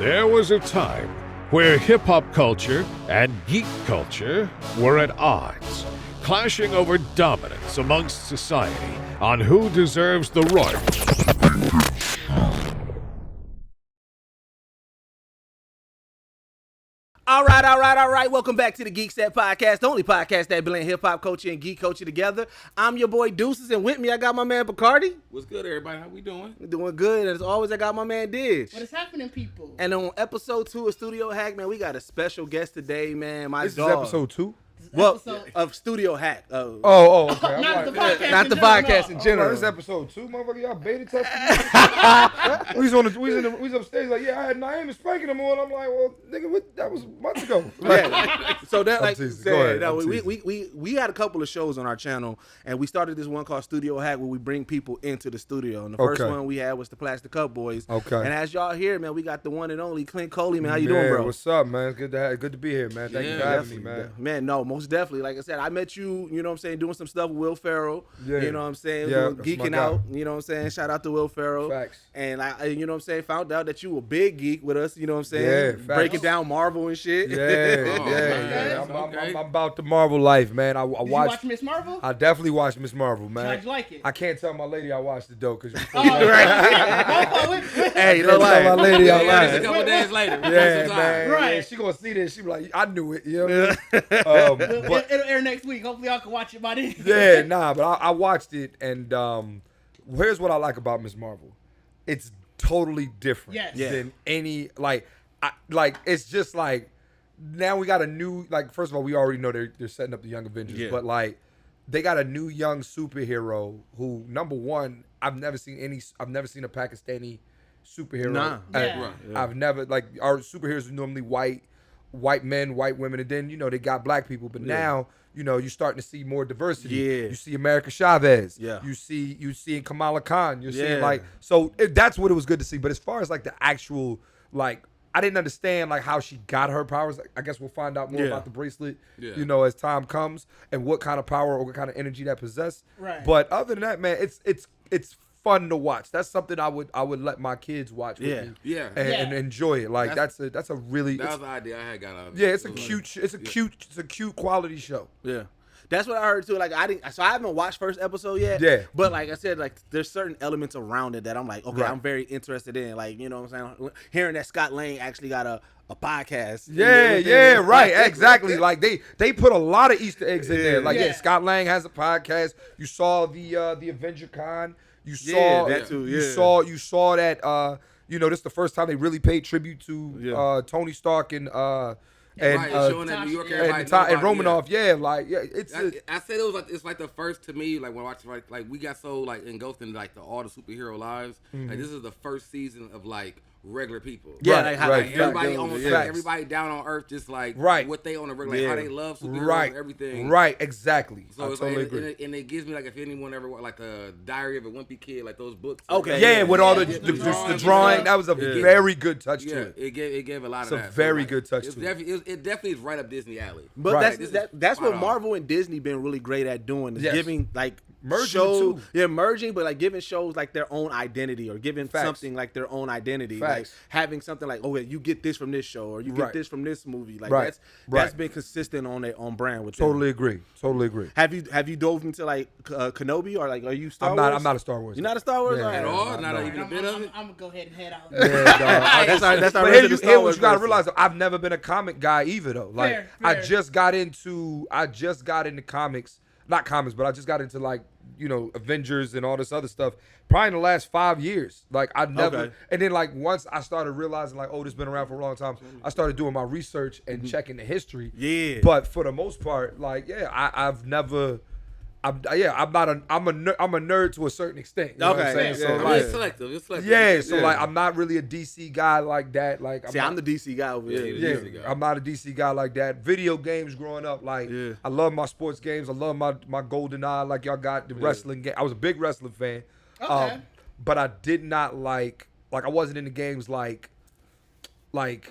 There was a time where hip-hop culture and geek culture were at odds, clashing over dominance amongst society on who deserves the royalty. All right. Welcome back to the Geekset podcast, the only podcast that blend hip-hop culture and geek culture together. I'm your boy Deuces, and with me I got my man Bacardi. What's good, everybody? How we doing? We're doing good, and as always I got my man Dish. What is happening, people? And on episode 2 of Studio Hack, man, we got a special guest today, man. This is episode 2? Well, of Studio Hack. Okay. Not the podcast. Not the podcast in general. This is episode 2, motherfucker. Y'all beta testing me? we was upstairs like, yeah, I had Naeem spanking them on. I'm like, well, nigga, that was months ago. Yeah. So that, like you said, Go ahead, we had a couple of shows on our channel, and we started this one called Studio Hack, where we bring people into the studio. And the first one we had was the Plastic Cup Boys. Okay. And as y'all hear, man, we got the one and only Clint Coley, man. How you doing, bro? What's up, man? Good to be here, man. Thank you for having me, man. Man, no, most definitely. Like I said, I met you, you know what I'm saying, doing some stuff with Will Ferrell. Yeah. You know what I'm saying? Yeah, Geeking out, you know what I'm saying? Shout out to Will Ferrell. Facts. And I you know what I'm saying, found out that you a big geek with us, you know what I'm saying? Yeah, breaking down Marvel and shit. Yeah. Okay. I'm about the Marvel life, man. I Did you watched. watch Miss Marvel? I definitely watched Miss Marvel, man. How'd you like it? I can't tell my lady I watched it though, cause Hey, tell my lady I Yeah, lied. a couple days later. Yeah, man. Right. Yeah, she gonna see this. She be like, I knew it. You know what I mean? But It'll air next week. Hopefully, y'all can watch it by then. yeah, nah. But I watched it, and here's what I like about Miss Marvel. It's totally different than any it's just like now we got a new first of all we already know they're setting up the Young Avengers, but like they got a new young superhero who number one I've never seen a Pakistani superhero. Nah. I've never our superheroes are normally white men, white women, and then they got black people, but now you're starting to see more diversity. Yeah. You see America Chavez. Yeah. You see Kamala Khan. You're seeing that's what it was good to see. But as far as the actual I didn't understand how she got her powers. I guess we'll find out more about the bracelet, as time comes, and what kind of power or what kind of energy that possessed. Right. But other than that, man, it's fun to watch. That's something I would let my kids watch with me. Yeah. And enjoy it. That's a really That was the idea I had got out of it. yeah, it's a cute quality show. Yeah. That's what I heard too. I haven't watched first episode yet. Yeah. But like I said, there's certain elements around it that I'm like, okay, Right. I'm very interested in. You know what I'm saying? Hearing that Scott Lang actually got a podcast. Yeah, right, exactly. They put a lot of Easter eggs in there. Scott Lang has a podcast. You saw the Avenger Con. You saw that too. Yeah. You saw that. This is the first time they really paid tribute to Tony Stark and showing that New York and Romanoff. I said it was it's the first to me when watching we got so engulfed in all the superhero lives. This is the first season of regular people. Yeah, everybody on everybody down on earth just what they on the regular, how they love superheroes and everything. Right, exactly. So I totally agree. And it gives me if anyone ever a Diary of a Wimpy Kid, those books. Okay. Yeah, with all the drawing, that was a very good touch to it. It gave a lot of It's that. a very good touch to it. It definitely is right up Disney alley. But Right. that's what Marvel and Disney been really great at doing is giving merging shows, the two. merging, but giving shows their own identity or giving something their own identity. Facts. Having something you get this from this show or you get this from this movie. That's been consistent on brand with them. Totally agree. Have you dove into Kenobi or are you Star Wars? I'm not a Star Wars. You're not a Star Wars Yeah. guy? At all? Not I'm even a bit of it? gonna go ahead and head out. That's our But here resident Star what Wars you gotta person. realize, though, I've never been a comic guy either, though. Fair. I just got into comics, not comics, but I just got into Avengers and all this other stuff probably in the last 5 years. I never, and then once I started realizing this has been around for a long time, I started doing my research and checking the history. Yeah. But for the most part, I've never. I'm a nerd to a certain extent. You know what I'm saying? Yeah. So, It's selective. yeah, so I'm not really a DC guy like that. I'm the DC guy over here. Yeah. Yeah, I'm not a DC guy like that. Video games growing up, I love my sports games. I love my Golden Eye, y'all got the wrestling game. I was a big wrestling fan. Okay. But I did not I wasn't into games like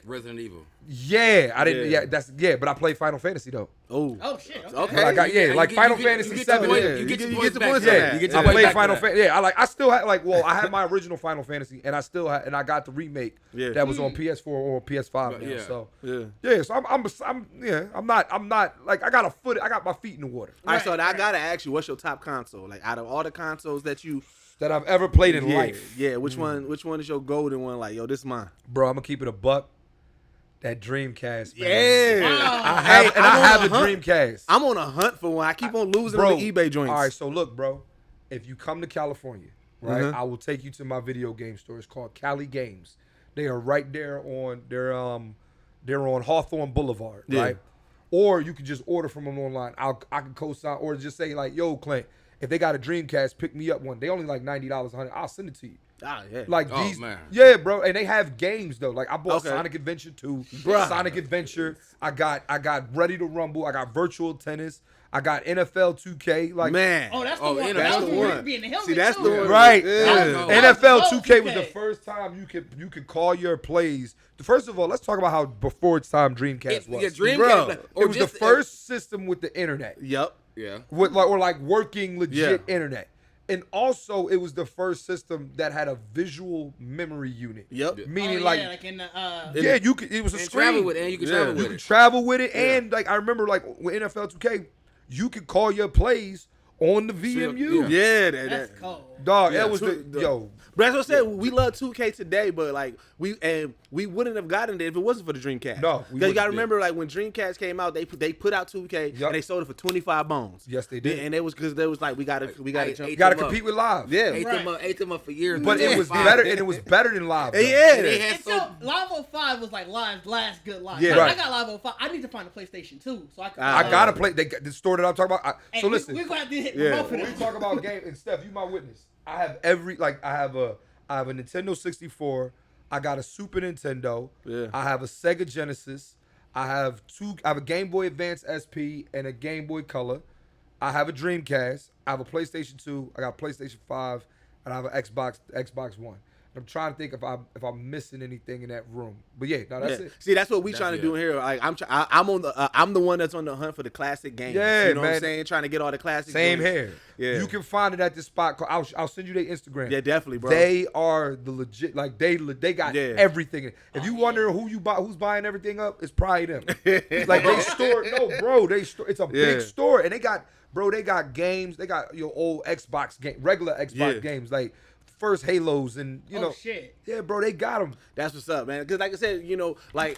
Resident Evil. I didn't. Yeah, but I played Final Fantasy though. Oh shit. Okay. But I got like Final you get- Fantasy you get 7. the Yeah, points- you get your points the back points for back. that. You get your I points played back for Final that. Fantasy. Yeah, I still had I had my original Final Fantasy, and I got the remake that was on PS4 or PS5 now. Yeah. So Yeah. so I'm not like I got my feet in the water All right, so I gotta ask you, what's your top console? Like out of all the consoles that you that I've ever played in life. Yeah, which one is your golden one? Like, yo, this is mine. Bro, I'm gonna keep it a buck. That Dreamcast, man. Yeah. Wow. I have a Dreamcast. I'm on a hunt for one. I keep on losing Bro, on the eBay joints. All right, so look, bro. If you come to California, right, Mhm. I will take you to my video game store. It's called Cali Games. They are right there on they're on Hawthorne Boulevard, Yeah. right? Or you can just order from them online. I can co-sign or just say like, yo, Clint, if they got a Dreamcast, pick me up one. They only like $90, $100. I'll send it to you. Ah, yeah. Like Oh, these, man. yeah, bro, and they have games though. Like I bought Okay. Sonic Adventure 2, Bruh. Sonic Adventure. I got Ready to Rumble. I got Virtual Tennis. I got NFL 2K. Like Man. Oh, that's the Oh, one. yeah, that's That the was one. where you be in the helmet, See, that's too. the one. right. Yeah. No. NFL Oh, 2K was the 2K. first time you could call your plays. First of all, let's talk about how before its time Dreamcast was. Yeah, Dreamcast. Bro, like, It was the just- first system with the internet, Yep. Yeah. with like working legit internet. And also, it was the first system that had a visual memory unit. Yep. Meaning, Oh, like, yeah, like in the yeah, you could. It was a And screen. travel with it, and you can Yeah. travel You with could it. travel with it, and like I remember, like with NFL 2K, you could call your plays on the VMU. Yeah, That's cold. Dog, Yeah, that was two- yo. But that's what I said. We love 2K today, but like we wouldn't have gotten it if it wasn't for the Dreamcast. No, we because you got to wouldn't, remember, like when Dreamcast came out, they put out 2K Yup. and they sold it for 25 bones. Yes, they did. And it was because they was like we got to jump. You got to them up. compete with live. Yeah, Ate them up for years. But it was Five. better, and it was better than live. though. yeah. And they had Until Live 05 was like Live's last good live. Yeah. I Right. got Live 05. I need to find a PlayStation 2 so I can. I gotta play. The store that I'm talking about. Hey, So listen, we're gonna have to hit Yeah. both of when we them. talk about game and Steph, you my witness. I have I have a Nintendo 64. I got a Super Nintendo. Yeah. I have a Sega Genesis. I have a Game Boy Advance SP and a Game Boy Color. I have a Dreamcast. I have a PlayStation 2. I got a PlayStation 5, and I have an Xbox One. I'm trying to think if I'm missing anything in that room. But yeah, no, that's Yeah. it. See, that's what we trying to it. do here. Like I'm the one that's on the hunt for the classic games. Yeah, you know what I'm man. saying? Trying to get all the classic. Same games. here. Yeah. You can find it at this spot. I'll send you their Instagram. Yeah, definitely, bro. They are the legit. Like they got Yeah. everything. If you wonder who's buying everything up, it's probably them. Like they store. No, bro. It's a big Yeah. store, and they got games. They got your old Xbox game, regular Xbox Yeah. games, like first Halos, and you Oh, know. shit. Yeah, bro. They got them. That's what's up, man. Because like I said, you know, like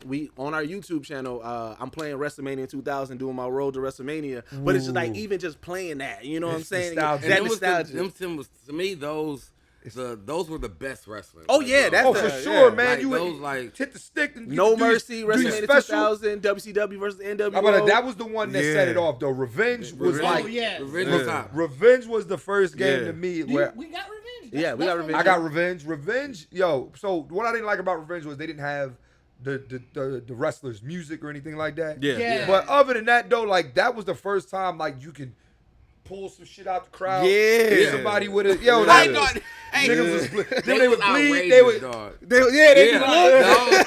we on our YouTube channel, I'm playing WrestleMania 2000, doing my road to WrestleMania. But it's just like even just playing that, you know what I'm It's saying? nostalgia. And That them was nostalgia. them was to me those were the best wrestlers. Oh, Like, yeah, bro. that's Oh, the- for sure, yeah. man. Like You those, would like- hit the stick and No do your- Mercy, do your WrestleMania special. 2000, WCW versus NWO. How about that was the one that set Yeah. it off, though. Revenge was Revenge- like Oh, yeah. Revenge Yeah. was top. Revenge was the first game Yeah. to me Do where we got Revenge? Yeah, we got Revenge. I got Revenge. Revenge, yo. So what I didn't like about Revenge was they didn't have the wrestlers' music or anything like that. Yeah. Yeah. But other than that, though, like that was the first time like you can pull some shit out the crowd. Yeah. Hit somebody with it. Yo, Yeah. that I was, thought, hey, niggas was then they they was would bleed. outrageous, They would. dog. They Yeah, look. dog.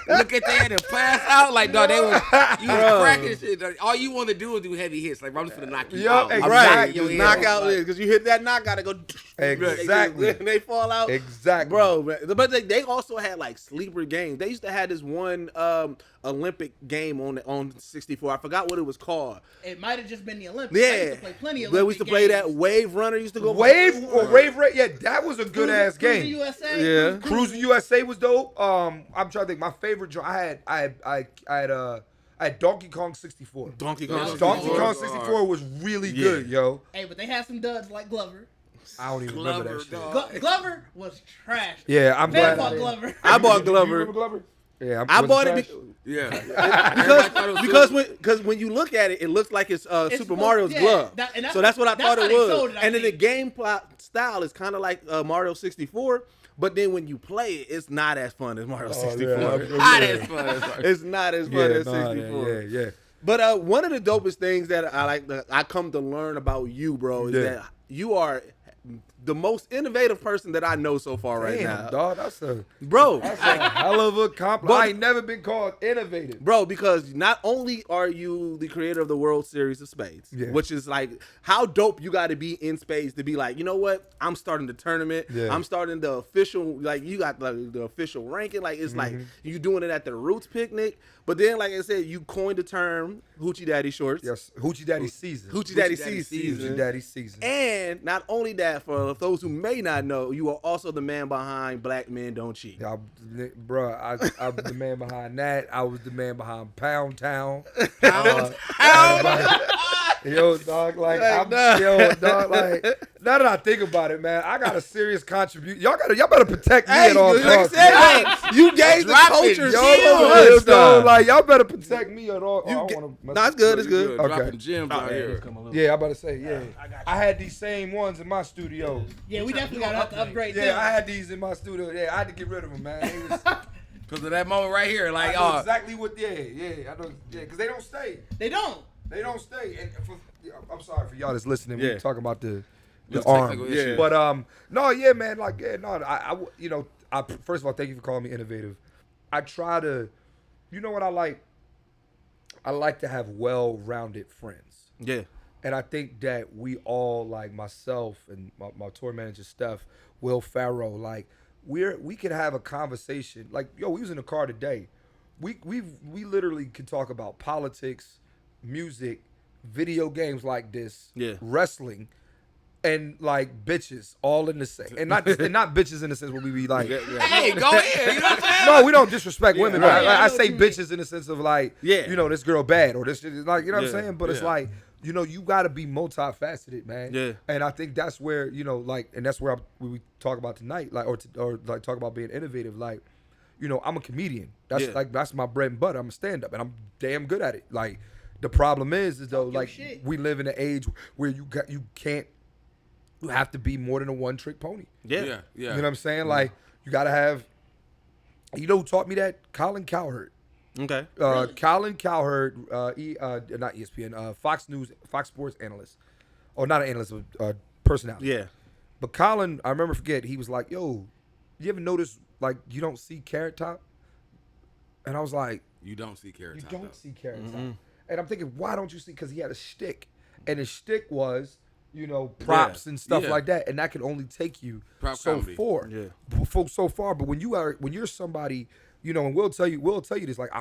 Look at that and pass out like dog. They was you was cracking shit. Dog. All you want to do is do heavy hits. Like I'm just gonna knock you Yup, out. I'm exactly. Right, knocking your just head knock off. out Like, because you hit that knockout, it go Exactly. and they fall out. Exactly. Bro, man. But they also had like sleeper games. They used to have this one Olympic game on 64. I forgot what it was called. It might have just been the Olympics. Yeah, I used to play plenty of we Olympic used to play games. that Wave Runner. Used to go Wave Ray. Yeah, that was a good ass Cruising game. USA. Yeah. Cruising USA was dope. I'm trying to think. My favorite joint. I had Donkey Kong 64. Donkey Yeah, Kong. Donkey Kong Kong was 64 was really Yeah. good, yo. Hey, but they had some duds like Glover. I don't even remember that shit. dog. Glover was trash. Yeah, I'm Fan glad. bought Glover. I bought You remember Glover Glover? Yeah, I was bought it trash? Yeah. because when you look at it, it looks like it's Super supposed- Mario's yeah, glove. and So that's what I thought how it they sold was. it, I And then the think. game plot style is kind of like Mario 64, but then when you play it, it's not as fun as Mario 64. Hot as fuck. It's not as fun as 64. Yeah. But one of the dopest things that I come to learn about you, bro, is Yeah. that you are the most innovative person that I know so far right now. Dog, that's a hell of a compliment. I ain't never been called innovative. Bro, because not only are you the creator of the World Series of Spades, which is like how dope you got to be in spades to be like, you know what? I'm starting the tournament. Yeah. I'm starting the official, like you got the official ranking. Like it's like you doing it at the Roots picnic. But then, like I said, you coined the term Hoochie Daddy Shorts. Yes, Hoochie Daddy season. Hoochie Daddy season. Hoochie Daddy season. And not only that, for those who may not know, you are also the man behind Black Men Don't Cheat. I was the man behind that. I was the man behind Pound Town. Yo, dog, like, now that I think about it, man, I got a serious contribution. Y'all better protect me at all costs. You gave the culture so like, y'all better protect me at all. It's good. It's good. Okay. Dropping gems out here. Yeah, I'm about to say, I had these same ones in my studio. Yeah, we definitely got to upgrade them. Yeah, I had these in my studio. Yeah, I had to get rid of them, man. Because of that moment right here, like, I know exactly what. I know. Yeah, because they don't stay. They don't. They don't stay. And I'm sorry for y'all that's listening. We're talking about the arm. Yeah. But no, yeah, man. Like, yeah, no. I first of all, thank you for calling me innovative. I try to, you know what I like? I like to have well-rounded friends. Yeah. And I think that we all, like myself and my tour manager Steph, Will Farrow, like we could have a conversation. Like, yo, we was in the car today. We literally could talk about politics, music, video games like this, wrestling, and like bitches all in the same, and not bitches in the sense where we be like, hey, go ahead. You know what I'm saying? No, we don't disrespect women. Right. I say bitches in the sense of like, you know, this girl bad or this shit is like, you know what I'm saying? But it's like, you know, you got to be multifaceted, man. Yeah. And I think that's where, you know, like, and that's where we talk about tonight, like, or like talk about being innovative. Like, you know, I'm a comedian. That's like, that's my bread and butter. I'm a stand-up, and I'm damn good at it. Like, the problem is though, like, we live in an age where you have to be more than a one-trick pony. Yeah. You know what I'm saying? Like, you got to have. You know who taught me that? Colin Cowherd. Okay. Really? Colin Cowherd, not ESPN, Fox News, Fox Sports analyst, or not an analyst, but personality. Yeah. But Colin, I remember, he was like, "Yo, you ever notice like you don't see Carrot Top?" And I was like, "You don't see Carrot Top." You don't see Carrot Top. And I'm thinking, why don't you see? Because he had a shtick, and his shtick was, you know, props and stuff like that, and that can only take you so far. So far. But when you're somebody, you know, and we'll tell you this, like,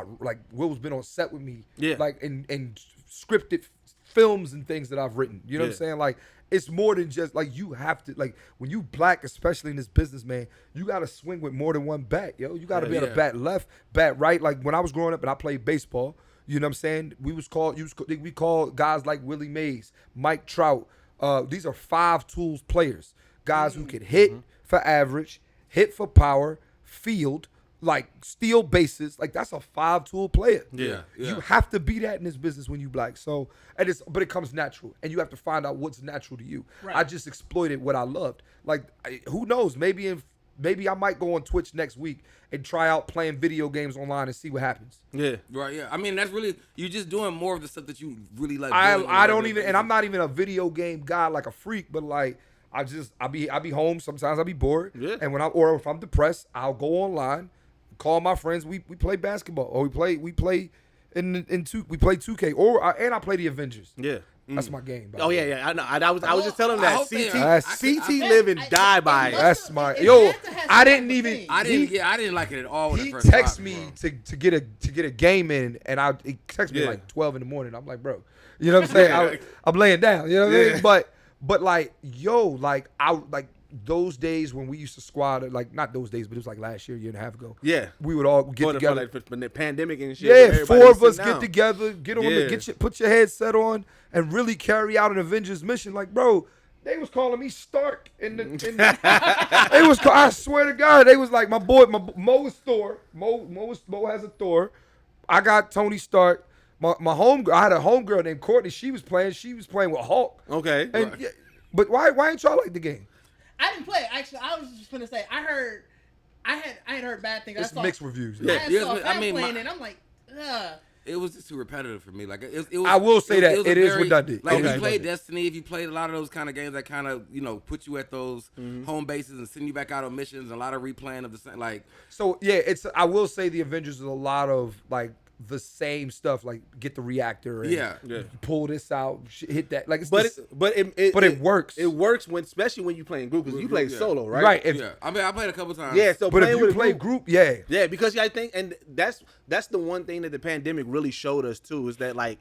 Will's been on set with me, like in scripted films and things that I've written. You know what I'm saying? Like, it's more than just like, you have to, like, when you black, especially in this business, man, you got to swing with more than one bat, yo. You got to be able to bat left, bat right. Like, when I was growing up and I played baseball, you know what I'm saying? We called guys like Willie Mays, Mike Trout. These are 5 tools players, guys who can hit for average, hit for power, field, like steal bases. Like, that's a 5-tool player. Yeah. You have to be that in this business when you black. So, but it comes natural, and you have to find out what's natural to you. Right. I just exploited what I loved. Like, who knows? Maybe I might go on Twitch next week and try out playing video games online and see what happens. Yeah. Right, yeah. I mean, that's really, you're just doing more of the stuff that you really like. I don't even, and I'm not even a video game guy, like a freak, but like, I be home. Sometimes I be bored. Yeah. And or if I'm depressed, I'll go online, call my friends. We play basketball, or we play we play 2K, and I play the Avengers. Yeah. That's my game. Oh yeah. I know. I was just telling him that CT live and die by it. That's smart. Yo, I didn't like it at all. He texted me to get a game in, and he texted me like 12 in the morning. I'm like, bro, you know what I'm saying? I'm laying down. You know what I mean? But like, yo, like, those days when we used to squad, like, not those days, but it was like last year and a half ago. Yeah, we would all get together. For the pandemic and shit. Yeah, 4 of us get together, put your headset on, and really carry out an Avengers mission. Like, bro, they was calling me Stark I swear to God, they was like, my Mo is Thor. Mo has a Thor. I got Tony Stark. My homegirl, I had a homegirl named Courtney. She was playing with Hulk. Okay, but why ain't y'all like the game? I didn't play. Actually, I was just gonna say I had heard bad things. It's mixed reviews. I saw playing it. I'm like, ugh. it was just too repetitive for me. Like it was. I will say that it is redundant. Like if you played Destiny, if you played a lot of those kind of games that kind of put you at those home bases and send you back out on missions, and a lot of replaying of the same. Like so, yeah. I will say the Avengers is a lot of like the same stuff. Like get the reactor. And pull this out. Hit that. Like, it works. It works especially when you play in group because you play solo, right? Right. I mean, I played a couple times. Yeah. So, but if you play group, because I think, and that's the one thing that the pandemic really showed us too, is that like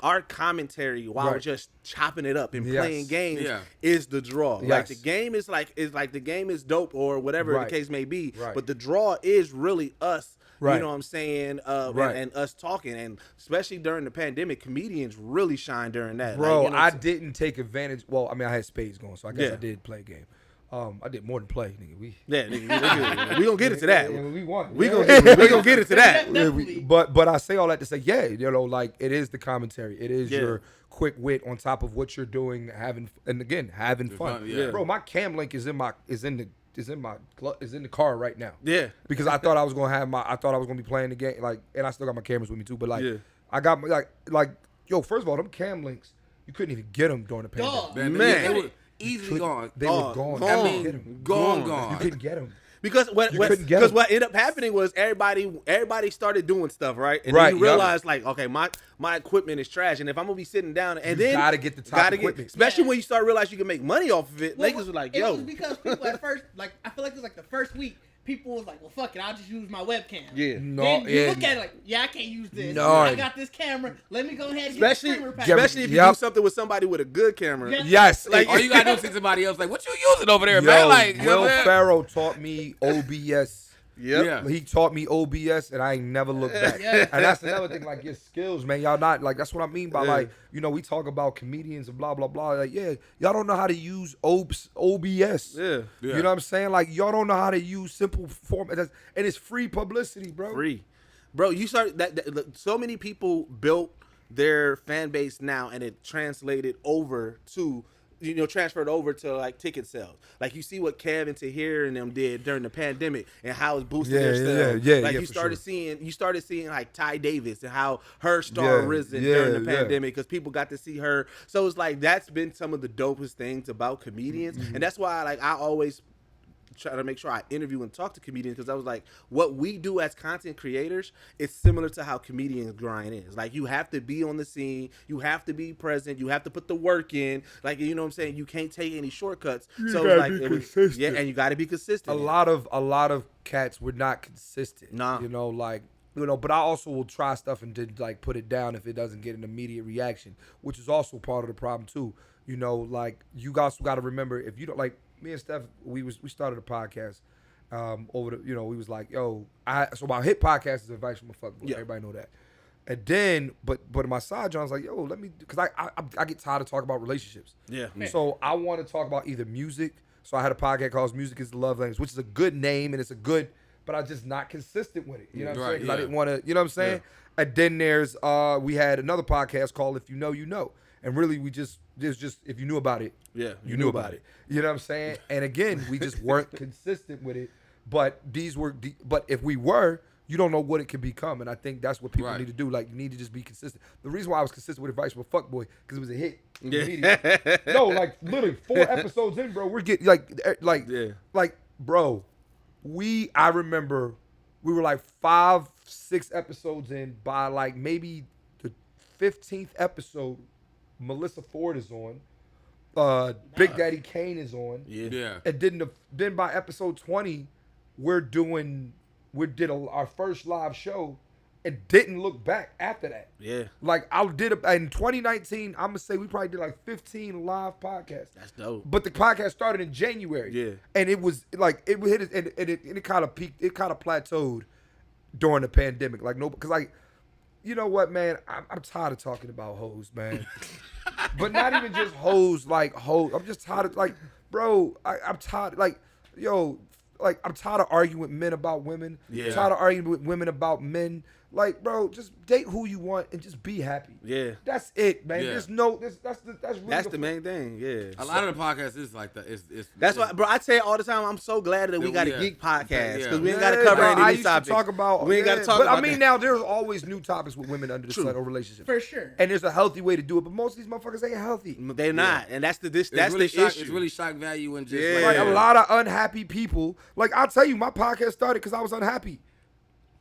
our commentary while just chopping it up and playing games is the draw. Yes. Like the game is the game is dope or whatever the case may be, but the draw is really us. You know what I'm saying? And us talking, and especially during the pandemic, comedians really shine during that. Bro, I didn't take advantage. Well, I mean, I had spades going, so I guess I did play a game. I did more than play, nigga. We gonna get into that. We won. We gonna get into that. But I say all that to say, like it is the commentary. It is your quick wit on top of what you're doing, having fun. Bro, my cam link is in the car right now. Yeah. Because I thought I was gonna be playing the game, like, and I still got my cameras with me too. But like, I got first of all, them cam links, you couldn't even get them during the pandemic. Man, they were easily gone. They were gone. Gone. You couldn't get them. Because what ended up happening was everybody started doing stuff, right? And then you realize like, okay, my equipment is trash, and if I'm gonna be sitting down, and then gotta get the top equipment, especially when you start realizing you can make money off of it. Niggas was like, yo, it was because people at first, like, I feel like it was like the first week. People was like, well, fuck it, I'll just use my webcam. Yeah. Then you look at it like, I can't use this. No. I got this camera. Let me go ahead and get the camera pack. Especially if you do something with somebody with a good camera. Yes. Like, all you got to do is see somebody else like, what you using over there, man? Like, Will Ferrell taught me OBS. Yeah, he taught me OBS, and I ain't never looked back. And that's another thing, like your skills, man. Y'all not like that's what I mean by like we talk about comedians and blah blah blah. Like y'all don't know how to use OBS. You know what I'm saying? Like y'all don't know how to use simple format, and it's free publicity, bro. Free, bro. You start that so many people built their fan base now, and it translated over to. Transferred over to like ticket sales. Like you see what Kev and Tahir and them did during the pandemic and how it's boosting their sales. Like you started seeing like Ty Davis and how her star risen during the pandemic because people got to see her. So it's like that's been some of the dopest things about comedians, and that's why like I always try to make sure I interview and talk to comedians because I was like, what we do as content creators is similar to how comedians grind is. Like you have to be on the scene, you have to be present, you have to put the work in. Like you know what I'm saying? You can't take any shortcuts. So gotta be consistent. And you got to be consistent. A lot of cats were not consistent. Nah. But I also will try stuff and then like put it down if it doesn't get an immediate reaction, which is also part of the problem too. Like you guys got to remember if you don't like. Me and Steph, we started a podcast we was like, so my hit podcast is Advice from a Fuckboy. Everybody know that. And then, but my side John's like, yo, let me, because I get tired of talking about relationships. Yeah. So I want to talk about either music. So I had a podcast called Music is the Love Language, which is a good name and it's a good, but I'm just not consistent with it. You know what I'm saying? 'Cause I didn't want to, you know what I'm saying? Yeah. And then there's, we had another podcast called If You Know, You Know. And really there's just, if you knew about it, you knew about it. You know what I'm saying? And again, we just weren't consistent with it. But but if we were, you don't know what it could become. And I think that's what people need to do. Like, you need to just be consistent. The reason why I was consistent with Advice from a Fuckboy, because it was a hit. Yeah. No, like, literally 4 episodes in, bro. We're getting, bro, I remember we were like 5-6 episodes in. By like maybe the 15th episode, Melissa Ford is on. Big Daddy Kane is on. Yeah. And then by episode 20, we did our first live show and didn't look back after that. Yeah. Like in 2019, I'm gonna say we probably did like 15 live podcasts. That's dope. But the podcast started in January. Yeah. And it was like it hit it and it kind of peaked, it kind of plateaued during the pandemic. Like because like, you know what, man? I'm tired of talking about hoes, man. But not even just hoes, like hoes. I'm just tired of like, bro. I'm tired, like, yo, like I'm tired of arguing with men about women. Yeah. I'm tired of arguing with women about men. Like, bro, just date who you want and just be happy. Yeah. That's it, man. Yeah. That's really that's the main thing. Yeah. A lot of the podcasts is like that. That's why, bro. I say it all the time. I'm so glad that we got a geek podcast because we ain't got to Yeah, cover bro, any I of these used to topics. talk about, we ain't got to talk but about I mean, that. now there's always new topics with women under the sun or relationships. For sure. And there's a healthy way to do it, but most of these motherfuckers ain't healthy. They're not, and that's the issue. It's really shock value and just Like a lot of unhappy people. Like, I'll tell you, my podcast started because I was unhappy.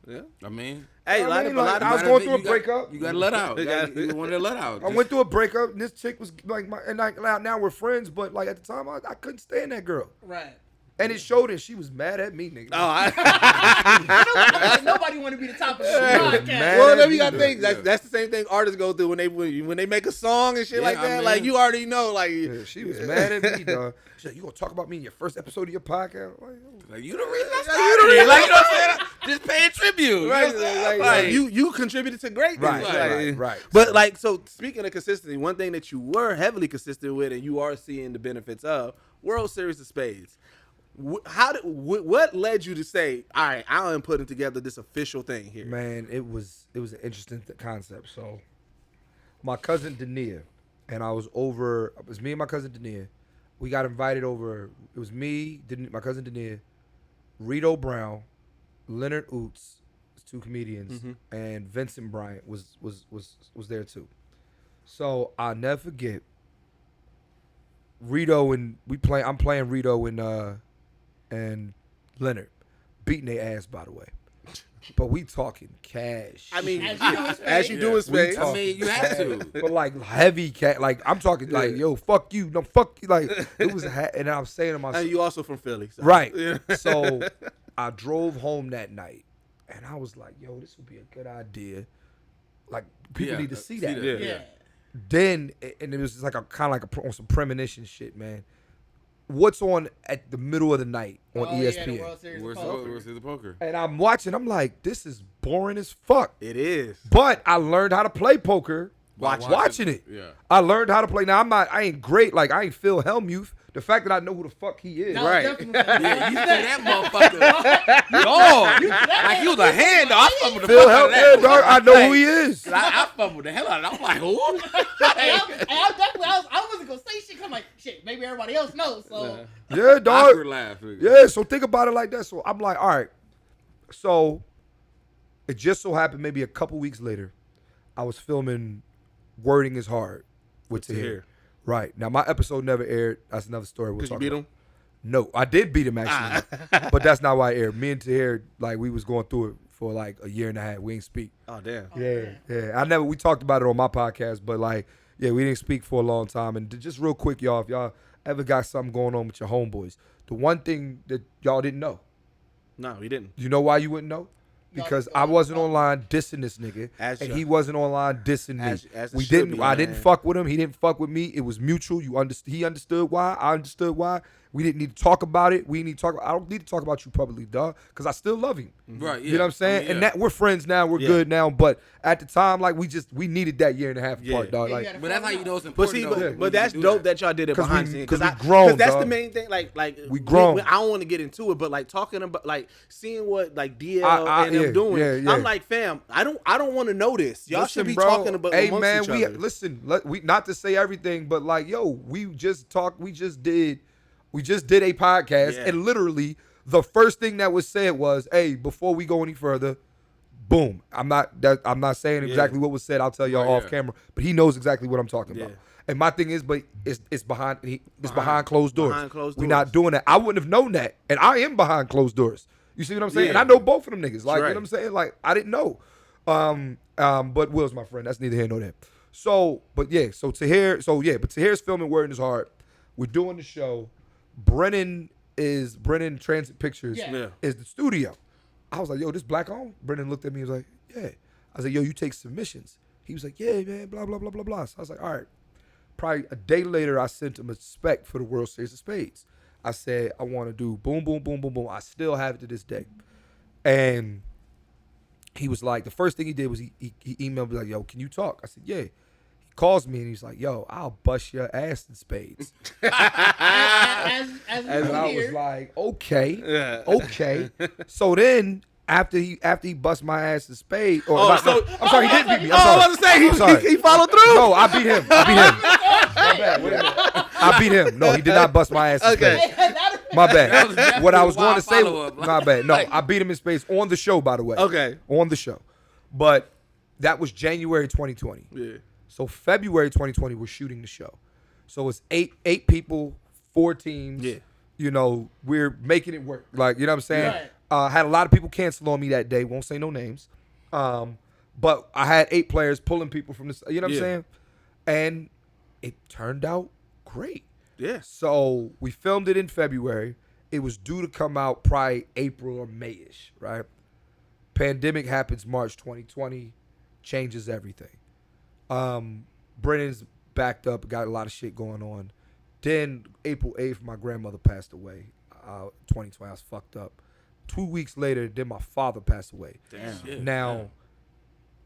Yeah. I mean, hey, I was going through a breakup. You got to let out. You want to let out. I went through a breakup, and this chick was like, now we're friends, but like at the time, I couldn't stand that girl. Right. And it showed that she was mad at me, nigga. Nobody want to be the top of the podcast. Well, then you got to think that's the same thing artists go through when they make a song and shit like that. I mean, like you already know, like she was mad at me, dog. She said, "You gonna talk about me in your first episode of your podcast?" Like you the reason I started. Like you know what I'm saying? Just paying tribute. Right. Like, you contributed to greatness. Right. But like, so speaking of consistency, one thing that you were heavily consistent with, and you are seeing the benefits of World Series of Spades. What led you to say, all right, I am putting together this official thing here? Man, it was an interesting concept. So, my cousin Dania and I was over. It was me and my cousin Dania. We got invited over. It was me, my cousin Dania, Rito Brown, Leonard Oots, two comedians, and Vincent Bryant was there too. So I'll never forget. Rito and I'm playing Rito and Leonard, beating their ass, by the way. But we talking cash. I mean, as you do in space. I mean, you have to. But like heavy cash. Like I'm talking like, yo, fuck you. No, fuck you. Like it was, and I was saying to myself. And you also from Philly. So. Right. Yeah. So I drove home that night, and I was like, yo, this would be a good idea. Like people need to see that. Yeah. Then, and it was just like kind of like on some premonition shit, man. What's on at the middle of the night on ESPN? World Series of Poker. And I'm watching. I'm like, this is boring as fuck. It is. But I learned how to play poker watching it. Yeah. I learned how to play. Now I ain't great. Like I ain't Phil Hellmuth. The fact that I know who the fuck he is. No, right. Yeah, you say that motherfucker. Dog. Like he was a hand dog. I fumbled the Phil fuck out of that. Dog, I know who he is. I fumbled the hell out of it. I'm like, who? I wasn't going to say shit. I'm like, shit, maybe everybody else knows. So. Yeah, dog. Awkward laugh. Yeah, so think about it like that. So I'm like, all right. So it just so happened maybe a couple weeks later, I was filming Wording is Hard with Tahir. Right. Now, my episode never aired. That's another story we'll talk about. Because you beat him? No, I did beat him, actually. But that's not why I aired. Me and Tahir, like, we was going through it for, like, a year and a half. We ain't speak. Oh, damn. Yeah. We talked about it on my podcast, but, like, yeah, we didn't speak for a long time. And just real quick, y'all, if y'all ever got something going on with your homeboys, the one thing that y'all didn't know. No, we didn't. You know why you wouldn't know? Because I wasn't online dissing this nigga, and he wasn't online dissing me. We didn't. I didn't fuck with him. He didn't fuck with me. It was mutual. He understood why. I understood why. We didn't need to talk about it. We need to talk. I don't need to talk about you publicly, dog, because I still love him. Right. Yeah. You know what I'm saying? And that we're friends now. We're good now. But at the time, like we needed that year and a half apart, dog. Like, but that's how you know it's important. But that's dope that y'all did it behind the scenes. Because we grown, because that's the main thing. Like we grown. I don't want to get into it, but like talking about like seeing what like DL and them doing. I'm like, fam, I don't want to know this. Y'all should be talking about. Hey man, each other. we not to say everything, but like, yo, we just did a podcast, and literally the first thing that was said was, "Hey, before we go any further, boom." I'm not saying exactly what was said. I'll tell y'all off camera, but he knows exactly what I'm talking about. And my thing is, but it's behind closed doors. Behind closed doors. We're not doing that. I wouldn't have known that, and I am behind closed doors. You see what I'm saying? And I know both of them niggas. Like, you know what I'm saying? Like, I didn't know. But Will's my friend. That's neither here nor there. So Tahir's filming Wording is Hard. We're doing the show. Brennan Transit Pictures is the studio. I was like, yo, this black on? Brennan looked at me and was like, yeah. I was like, yo, you take submissions? He was like, yeah, man, blah, blah, blah, blah, blah. So I was like, all right. Probably a day later, I sent him a spec for the World Series of Spades. I said, I want to do boom, boom, boom, boom, boom. I still have it to this day. And he was like, the first thing he did was he emailed me like, yo, can you talk? I said, yeah. He calls me and he's like, yo, I'll bust your ass in spades. as I was like, okay. So then After he bust my ass in spades. I'm sorry, he didn't beat me. I was gonna say he followed through. No, I beat him. My bad. Wait a minute. I beat him. No, he did not bust my ass in spades. My bad. What I was going to say. My bad. No, I beat him in spades on the show, by the way. Okay. On the show, but that was January 2020. Yeah. So February 2020, we're shooting the show. So it's eight people, 4 teams. Yeah. You know, we're making it work. Like, you know what I'm saying? Right. Had a lot of people cancel on me that day. Won't say no names. But I had 8 players pulling people from this. You know what I'm saying? And it turned out great. Yeah. So we filmed it in February. It was due to come out probably April or May-ish, right? Pandemic happens March 2020, changes everything. Brennan's backed up, got a lot of shit going on. Then April 8th, my grandmother passed away. 2020, I was fucked up. 2 weeks later, then my father passed away. Damn.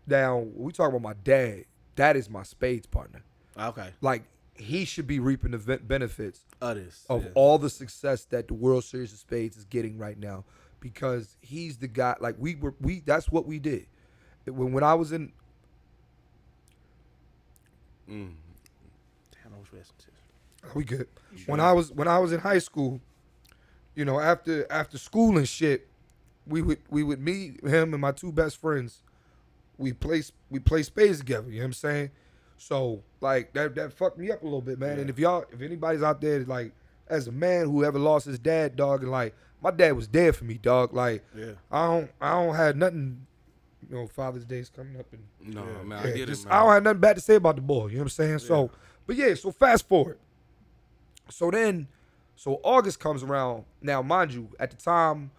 Now, we talk about my dad. That is my spades partner. Okay. Like, he should be reaping the benefits of all the success that the World Series of Spades is getting right now, because he's the guy. Like, we that's what we did. When I was in. Damn, I was resting. We good. When I was in high school, you know, after school and shit, we would meet him and my 2 best friends. We play spades together. You know what I'm saying? So like that fucked me up a little bit, man. And if anybody's out there like as a man who ever lost his dad, dog, and like my dad was dead for me, dog. Like I don't have nothing. You know, Father's Day's coming up, and man, I get it, man. I don't have nothing bad to say about the boy. You know what I'm saying? So, but so fast forward. So August comes around. Now, mind you, at the time,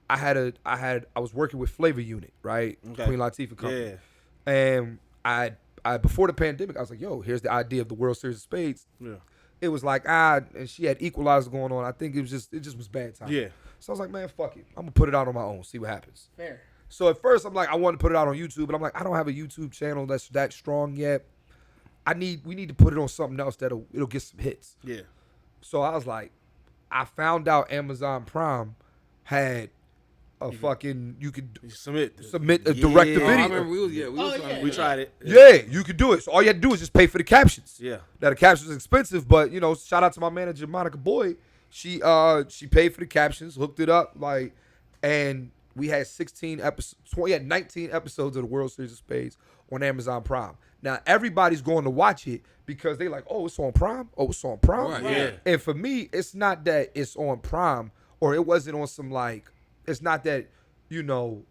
I was working with Flavor Unit, right? Okay. Queen Latifah company. Yeah. And I before the pandemic, I was like, yo, here's the idea of the World Series of Spades. Yeah. It was like, and she had Equalizer going on. I think it just was bad time. Yeah. So I was like, man, fuck it. I'm gonna put it out on my own, see what happens. Fair. So at first I'm like, I wanted to put it out on YouTube, but I'm like, I don't have a YouTube channel that's that strong yet. We need to put it on something else it'll get some hits. Yeah. So I was like, I found out Amazon Prime had a fucking you could submit a direct to video. I remember we tried it. Yeah, you could do it. So all you had to do is just pay for the captions. Yeah. Now the captions is expensive, but you know, shout out to my manager Monica Boyd. She paid for the captions, hooked it up, like, and we had 16 episodes. We had 19 episodes of the World Series of Spades on Amazon Prime. Now everybody's going to watch it because they like, oh, it's on Prime. Oh, it's on Prime. Right, yeah. And for me, it's not that it's on Prime or it wasn't on some like. It's not that, you know,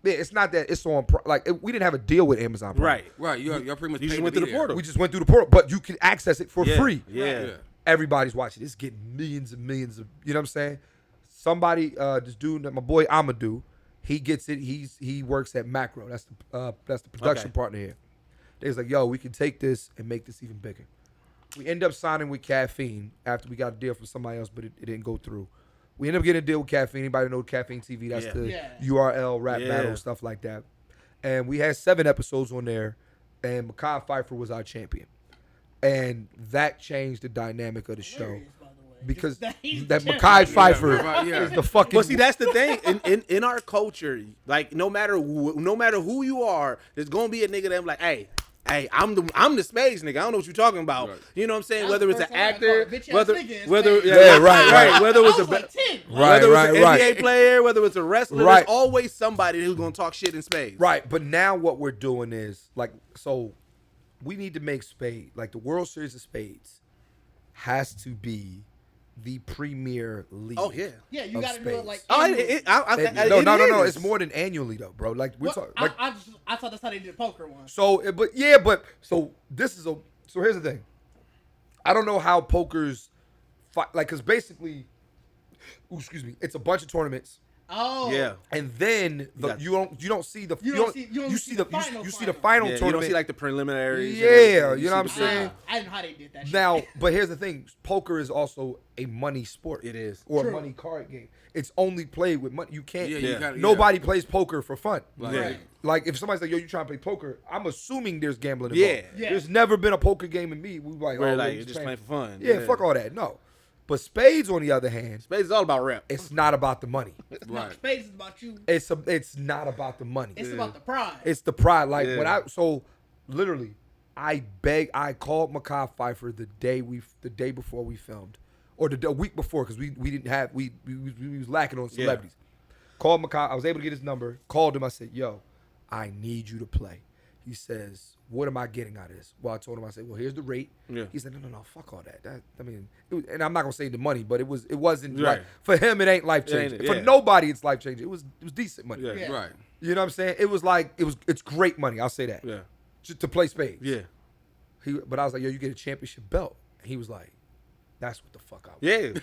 it's not that it's on like we didn't have a deal with Amazon Prime. Right. You're pretty much. You just went through the portal. We just went through the portal, but you can access it for free. Yeah. Everybody's watching. It's getting millions and millions of. You know what I'm saying? Somebody, this dude, my boy Amadou, he gets it. He works at Macro. That's the production partner here. They was like, yo, we can take this and make this even bigger. We end up signing with Caffeine after we got a deal from somebody else, but it didn't go through. We end up getting a deal with Caffeine. Anybody know Caffeine TV? That's the URL, rap battle, stuff like that. And we had 7 episodes on there, and Mekhi Phifer was our champion. And that changed the dynamic of the show. Because that Mekhi Phifer is the fucking. But see, that's the thing. In our culture, like no matter who you are, there's gonna be a nigga that's like, hey, I'm the spades nigga. I don't know what you're talking about. Right. You know what I'm saying? Whether it's an actor, whether whether it's an NBA player, whether it's a wrestler, there's always somebody who's gonna talk shit in spades. Right. But now what we're doing is like, so we need to make spades like the World Series of Spades has to be the premier league. Oh yeah, you got to do it like. No. It's more than annually though, bro. Like we're talking. Like, I thought that's how they did the poker one. So this is so here's the thing. I don't know how poker's like because basically, it's a bunch of tournaments. Oh yeah, and then you don't see the final tournament. You don't see like the preliminaries. Yeah, you know what I'm saying. I didn't know how they did that. Now, but here's the thing: poker is also a money sport. It is, or a money card game. It's only played with money. You can't. Nobody plays poker for fun. Like if somebody's like, "Yo, you trying to play poker?" I'm assuming there's gambling involved. Yeah. There's never been a poker game in me. We like, you're just playing for fun. Yeah, fuck all that. No. But Spades, on the other hand, Spades is all about rep. It's not about the money. Right. Spades is about you. It's not about the money. It's about the pride. It's the pride. Like literally, I called Mekhi Phifer the day before we filmed, or the week before, because we was lacking on celebrities. Called Mekhi. I was able to get his number. Called him. I said, "Yo, I need you to play." He says, "What am I getting out of this?" Well, I told him, I said, "Well, here's the rate." Yeah. He said, "No, fuck all that. And I'm not gonna say the money, but it wasn't right. For him. It ain't life changing. For nobody, it's life changing. It was decent money. Yeah. Right. You know what I'm saying? It was like it's great money. I'll say that. Yeah. Just to play spades. Yeah. But I was like, "Yo, you get a championship belt." And he was like, "That's what the fuck I want." Yeah.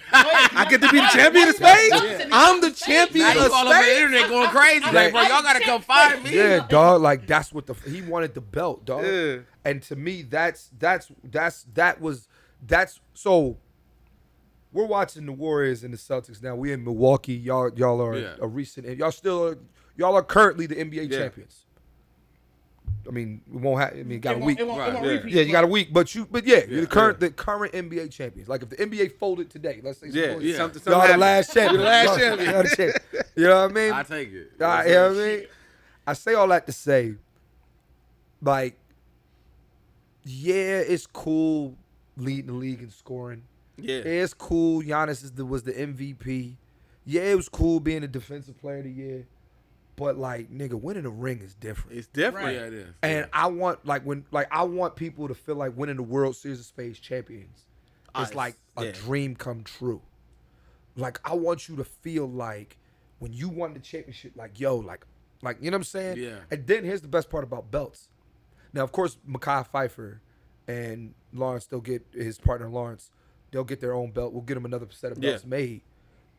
I get to be the champion of spades? I'm the champion of spades? All over the internet going crazy. Like, bro, y'all got to come find me. Yeah, dog. Like, that's what he wanted the belt, dog. Yeah. And to me, so we're watching the Warriors and the Celtics now. We in Milwaukee. Y'all are a recent, y'all are currently the NBA champions. I mean, we won't have. I mean, got a week. You got a week, but you're the current NBA champions. Like if the NBA folded today, let's say, y'all the last champion. You know what I mean? I take it. You know what I mean? I say all that to say, like, it's cool leading the league in scoring. Yeah, it's cool. Giannis was the MVP. Yeah, it was cool being the defensive player of the year. But like, nigga, winning a ring is different. It's different. Right. Yeah, it is. And I want people to feel like winning the World Series of Spades champions is like a dream come true. Like I want you to feel like when you won the championship, like yo, like you know what I'm saying? Yeah. And then here's the best part about belts. Now, of course, Mekhi Phifer and Lawrence, they'll get his partner Lawrence, they'll get their own belt. We'll get them another set of belts made.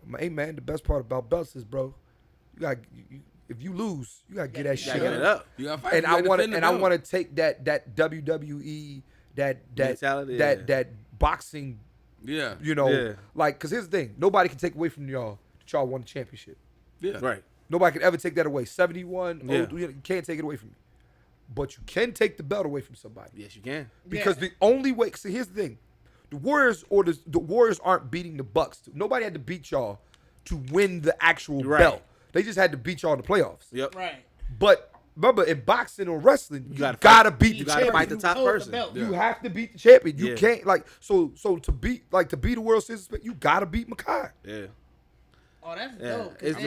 But hey man, the best part about belts is, bro, if you lose, you gotta get that shit up. You gotta fight. And I want to take that WWE that boxing. Yeah. You know, like, cause here's the thing: nobody can take away from y'all that y'all won the championship. Yeah. Right. Nobody can ever take that away. 71. Yeah. You can't take it away from me. But you can take the belt away from somebody. Yes, you can. Because the only way. See, here's the thing: the Warriors aren't beating the Bucks. Nobody had to beat y'all to win the actual belt. They just had to beat y'all in the playoffs. Yep. Right. But remember, in boxing or wrestling, you gotta beat the champion. You gotta fight the top person. You have to beat the champion. You can't so to beat the World Series, you gotta beat Mekhi. Yeah. Oh, that's dope. It's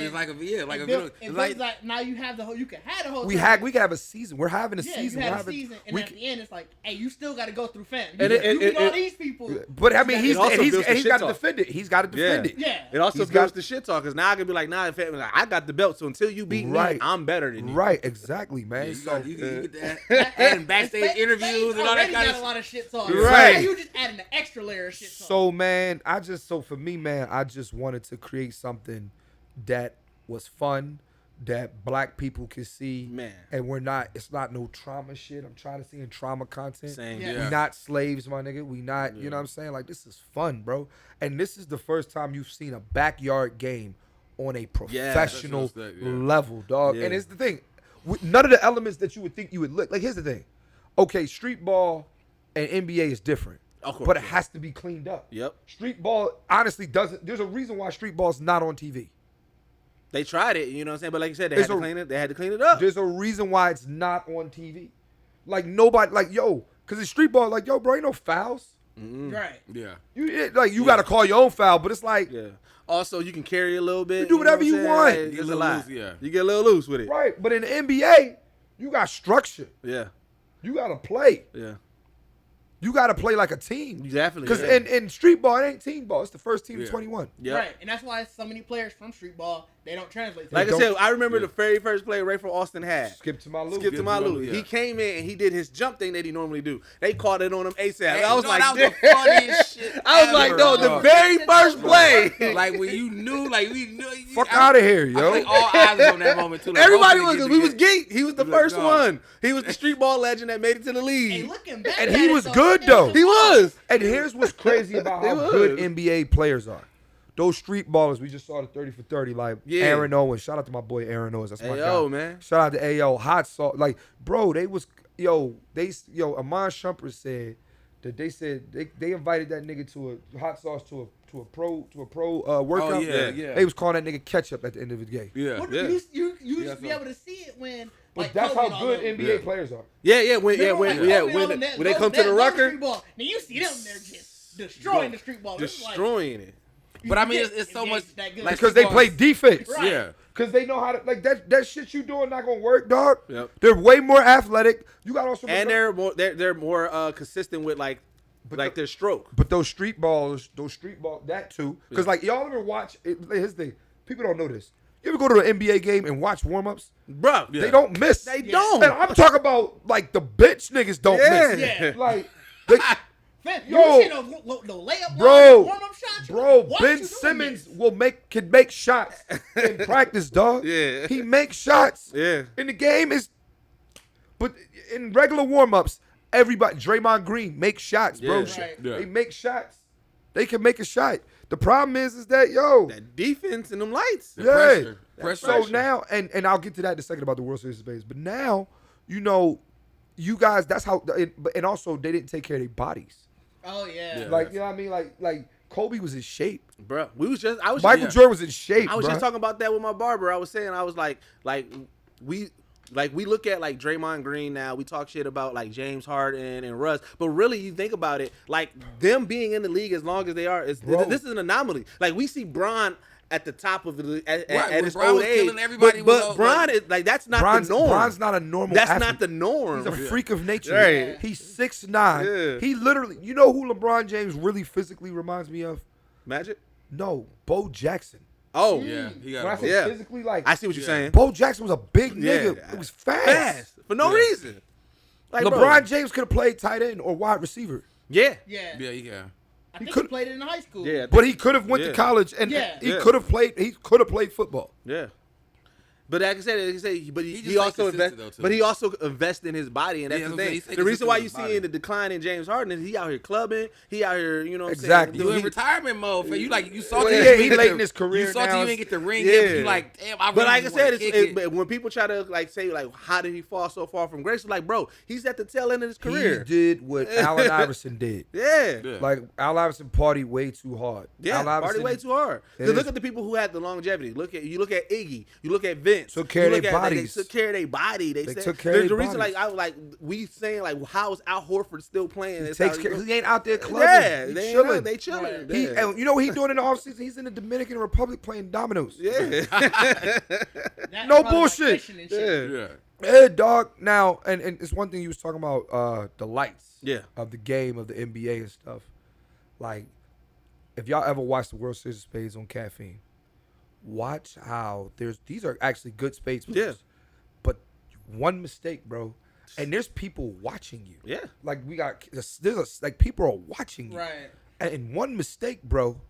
like now you have the whole. You can have the whole. We can have a season. We're having a season. You have a season, and at the end, it's like, hey, you still got to go through fam. You beat all these people. But I mean, he's got to defend it. He's got to defend it. Yeah. It also builds the shit talk, because now I can be like, nah, I got the belt, so until you beat me, I'm better than you. Right. Exactly, man. You get that and backstage interviews and all that kind of got a lot of shit talk. Right. You just adding an extra layer of shit talk. So man, for me, man, I just wanted to create something that was fun, that black people can see, man, and it's not no trauma shit. I'm trying to see in trauma content. Same. Yeah. We not slaves, my nigga. We not, you know what I'm saying? Like, this is fun, bro. And this is the first time you've seen a backyard game on a professional level, dog. Yeah. And it's the thing, none of the elements that you would think you would look, like, here's the thing. Okay, street ball and NBA is different. Of course, but it has to be cleaned up. Yep. Street ball honestly doesn't, there's a reason why street ball is not on TV. They tried it, you know what I'm saying? But like you said, they had to clean it up. There's a reason why it's not on TV. Like, nobody, like, yo, because it's street ball, like, yo, bro, ain't no fouls. Mm-hmm. Right. Yeah. You got to call your own foul, but it's like. Yeah. Also, you can carry a little bit. You do whatever you want. It's a lot. Loose, You get a little loose with it. Right. But in the NBA, you got structure. Yeah. You got to play. Yeah. You got to play like a team. Definitely. Because in street ball, it ain't team ball. It's the first team to 21. Yep. Right. And that's why so many players from street ball, they don't translate. Like I said, I remember the very first play Ray from Austin had. Skip to my Lou. Yeah. He came in and he did his jump thing that he normally do. They caught it on him ASAP. Hey, I was like, that was the funniest shit I was like, no, the very first play. Like when you knew, fuck out of here, yo. I think all eyes was on that moment too. Like, everybody was, because we was Geek. He was the first one. He was the street ball legend that made it to the league. Hey, looking back, and he was good though. He was. And here's what's crazy about how good NBA players are. Those street ballers, we just saw the 30 for 30, like Aaron Owens. Shout out to my boy Aaron Owens. That's my guy. Man. Shout out to AO, Hot Salt. Like, bro, Amon Shumpert said that they said they invited that nigga to a hot sauce to a pro workout. Oh, yeah. They was calling that nigga ketchup at the end of the game. Yeah. You used to be able to see it when. But that's how good NBA players are. Yeah. When they come to the Rucker, now you see them, they're just destroying the street ball. Destroying it. But I mean, it's so much like because they play defense. Right. Yeah. Because they know how to that shit you doing not gonna work, dog. Yep. They're way more athletic. You got also they're more consistent with their stroke. But those street balls, that too. Because like y'all ever watch? Here's the thing. People don't know this. You ever go to an NBA game and watch warm-ups? Bro, they don't miss. They don't. And I'm talking about like the bitch niggas don't miss. Yeah. Like they, yo, you no layup bro, warm-up shots. Bro, Ben Simmons can make shots in practice, dog. Yeah. He makes shots. Yeah. In the game but in regular warm-ups, everybody, Draymond Green makes shots, bro. Yeah. Right. They make shots. They can make a shot. The problem is that that defense and them lights. Pressure. So now, and I'll get to that in a second about the World Series of Spades. But now, you guys, that's how. And also, they didn't take care of their bodies. Oh yeah. Like you know what I mean? Like Kobe was in shape, bro. Michael Jordan was in shape. I was just talking about that with my barber. I was saying, I was like we look at like Draymond Green now. We talk shit about like James Harden and Russ, but really you think about it, like them being in the league as long as they are, this is an anomaly. Like we see Bron at the top of the at his old age, but Bron is like that's not the norm. Bron's not a normal. That's athlete. not the norm. He's a freak of nature. Right. He's 6'9". Yeah. He literally, you know who LeBron James really physically reminds me of? Magic. No, Bo Jackson. Oh yeah, he got. When I say physically, like I see what you're saying. Bo Jackson was a big nigga. It was fast for no reason. Like LeBron James could have played tight end or wide receiver. Yeah. I think he played it in high school. Yeah, but he could have went to college and he could have played. He could have played football. Yeah. But like I said, but he also invested in his body, and that's the thing. The reason why you see the decline in James Harden is he out here clubbing, he out here, you know what I'm saying? You in retirement mode. You saw he late in his career. You saw you didn't get the ring. Yeah. You like, damn. I really but like I said, but when people try to like say like, how did he fall so far from grace? Like, bro, he's at the tail end of his career. He did what Allen Iverson did. Yeah. Like Allen Iverson partied way too hard. Yeah, partied way too hard. Look at the people who had the longevity. You look at Iggy. You look at Vince. Took care of their bodies. They took care of their body. They took care of their the reason, bodies. we saying like, how is Al Horford still playing? He takes care. He ain't out there clubbing. Yeah, they chilling. They chilling. Right. And you know what he doing in the offseason? He's in the Dominican Republic playing dominoes. Yeah. No bullshit. Yeah, dog. Now, and it's one thing you was talking about, the lights. Yeah. Of the game of the NBA and stuff. Like, if y'all ever watched the World Series of Spades on Caffeine, watch how these are actually good spades players. Yeah. But one mistake, bro, and there's people watching you. Yeah. Like like people are watching you. Right. And one mistake, bro.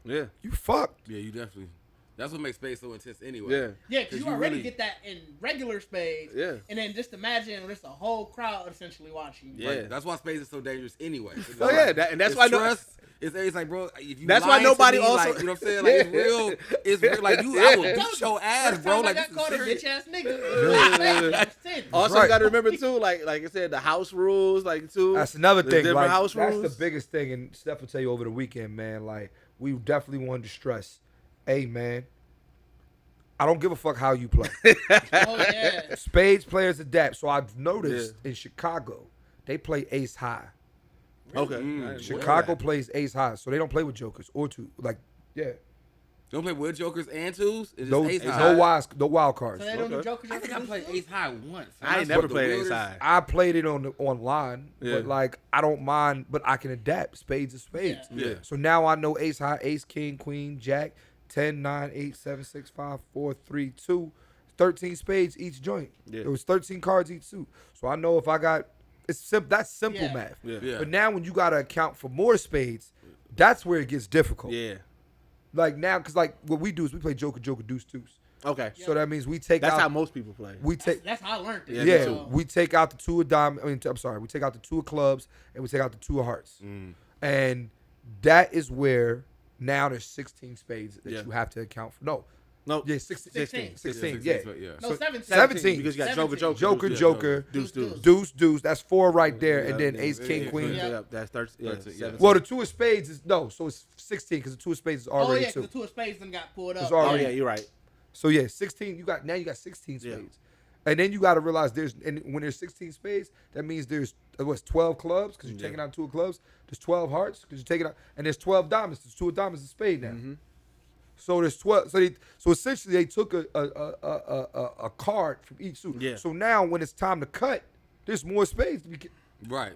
Yeah. You fucked. Yeah, you definitely. That's what makes spades so intense anyway. Yeah. Yeah, because you already get that in regular spades. Yeah. And then just imagine there's a whole crowd essentially watching you. Yeah. Like, that's why spades is so dangerous anyway. Oh yeah, and that's why trust. It's like, bro, if you that's why nobody me, also, like, you know what I'm saying? Like, it's real. It's real. Like, I will beat your ass, bro. Like, I this got caught a serious. bitch ass nigga. Also, you got to remember too, like I said, the house rules, like too. That's another thing. Different like, house rules. That's the biggest thing, and Steph will tell you over the weekend, man. Like, we definitely wanted to stress, hey, man, I don't give a fuck how you play. Oh yeah. Spades players adapt. So I've noticed in Chicago, they play ace high. Okay. Chicago plays ace high, so they don't play with jokers or two. Like, yeah. They don't play with jokers and twos? It's No, just ace high. no wild cards. So they don't do jokers. I think I played ace high once. I ain't never played ace high. I played it online, but like I don't mind, but I can adapt. Spades is spades. Yeah. So now I know ace high, ace, king, queen, jack, 10, 9, 8, 7, 6, 5, 4, 3, 2, 13 spades each joint. Yeah. It was 13 cards each suit. So I know if I got that's simple math. Yeah. But now when you gotta account for more spades, that's where it gets difficult. Yeah. Like now, cause like what we do is we play joker, deuce, deuce. Okay. So that means we take That's out. how most people play. We take. That's how I learned it. Yeah, Yeah, we take out the two of diamonds. I'm sorry, we take out the two of clubs and we take out the two of hearts, and that is where now there's 16 spades that you have to account for. No, No. Yeah, 16. Yeah. No, 17. 17. Because you got 17. Joker. Deuce. That's 4 right there. And then Ace, King, Queen. Yeah. That's 13. Yeah. 17. Well, the 2 of Spades is, no, so it's 16 because the 2 of Spades is already 2. The 2 of Spades then got pulled up. Oh, yeah, you're right. So, yeah, 16, you got 16 spades. Yeah. And then you got to realize when there's 16 spades, that means there's 12 clubs because you're taking out 2 of clubs. There's 12 hearts because you're taking out, and there's 12 diamonds. There's 2 of diamonds a spade now. Mm-hmm. So there's 12. So essentially they took a card from each suit. Yeah. So now when it's time to cut, there's more spades to be. Right.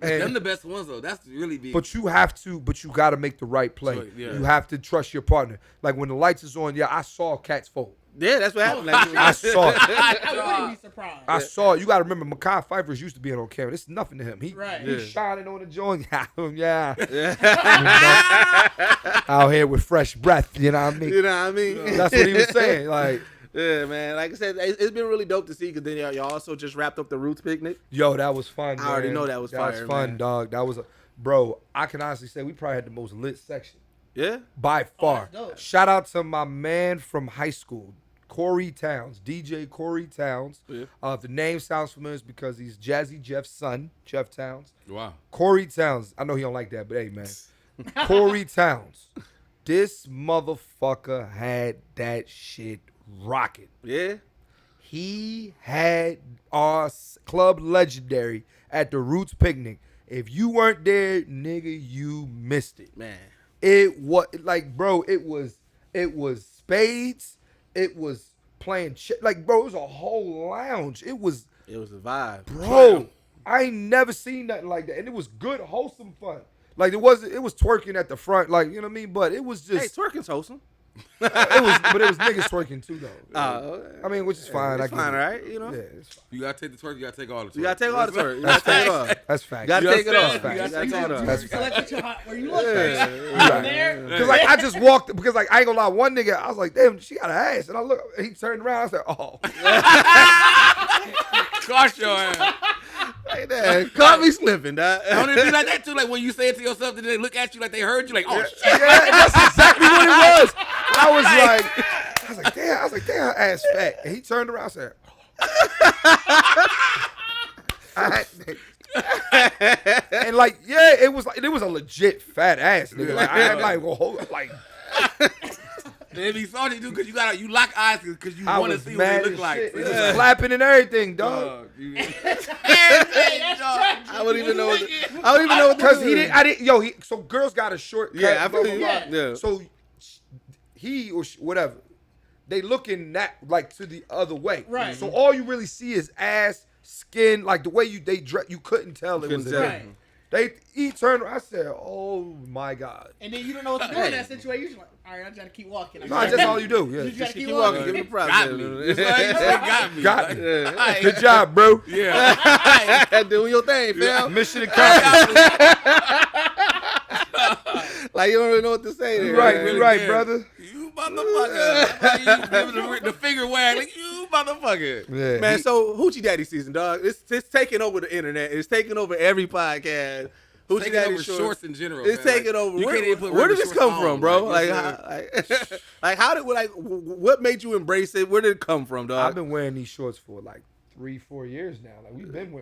And them the best ones though. That's really big. But you got to make the right play. So, yeah. You have to trust your partner. Like when the lights is on, I saw cats fold. Yeah, that's what happened. I saw it. I wouldn't be surprised. I saw it. You got to remember, Mekhi Phifer's used to being on camera. It's nothing to him. He's shining on the joint. Yeah. Out here with fresh breath. You know what I mean? That's what he was saying. Like. Yeah, man. Like I said, it's been really dope to see because then y'all also just wrapped up the Roots picnic. Yo, that was fun. I already know that was fire. That was fun, dog. That was bro. I can honestly say we probably had the most lit section. Yeah, by far. Shout out to my man from high school, Corey Towns, DJ Corey Towns. Yeah. The name sounds familiar because he's Jazzy Jeff's son, Jeff Towns. Wow. Corey Towns. I know he don't like that, but hey, man. Corey Towns. This motherfucker had that shit rocking. Yeah. He had our club legendary at the Roots picnic. If you weren't there, nigga, you missed it. Man. It was like, bro, it was spades. It was playing like, bro, it was a whole lounge. It was a vibe. Bro, I ain't never seen nothing like that. And it was good, wholesome fun. Like it was twerking at the front, like, you know what I mean? But it was just twerking's wholesome. But it was niggas twerking too though. I mean, which is fine. It's fine, right? You know. Yeah, it's fine. You gotta take the twerk. You gotta take all the twerk. You gotta take all the twerk. You gotta take it off. That's fact. You gotta take it off. That's fact. Where you look there? Because like I just walked because like I ain't gonna lie, one nigga I was like, damn, she got an ass, and I look, he turned around, I said, oh. Gosh, your ass. Hey, that caught me slipping, dog. Don't it be like that too? Like when you say it to yourself, then they look at you like they heard you, like, oh shit. Yeah, that's exactly what it was. I was like, damn, ass fat. And he turned around and said, and like, yeah, it was a legit fat ass, nigga. Like I had like, well, like. They be salty, dude, because you lock eyes because you want to see what it look like. It was clapping and everything, dog. I wouldn't even know. I don't even know because he didn't. I didn't. Yo, so girls got a shortcut. Yeah, I feel you. Yeah. So he or whatever, they looking that like to the other way. Right. So all you really see is ass, skin, like the way they dress. You couldn't tell it was right. He turned. I said, "Oh my God!" And then you don't know what to do in that situation. Like, all right, I'm trying to keep walking. No, that's all you do. Yeah, you just keep walking. Give me props. Got me. Got me. Good job, bro. Yeah. Doing your thing, fam. Mission accomplished. Like you don't really know what to say. There, right, brother. You motherfucker. You give the finger wag like you motherfucker. Yeah. Man, so Hoochie Daddy season, dog. It's taking over the internet. It's taking over every podcast. Hoochie Daddy shorts in general. It's taking over. Where did this come from, bro? Like how did what made you embrace it? Where did it come from, dog? I've been wearing these shorts for like 3-4 years now. Like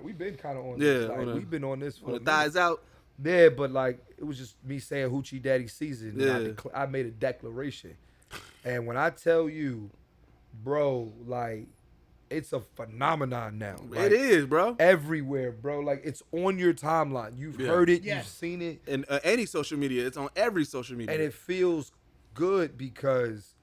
we've been kind of on this. Like, we've been on this for the thighs out. Yeah, but like it was just me saying Hoochie Daddy season. Yeah. I made a declaration, and when I tell you, bro, like it's a phenomenon now. Like, it is, bro. Everywhere, bro. Like it's on your timeline. You've heard it. You've seen it. And any social media, it's on every social media, and it feels good because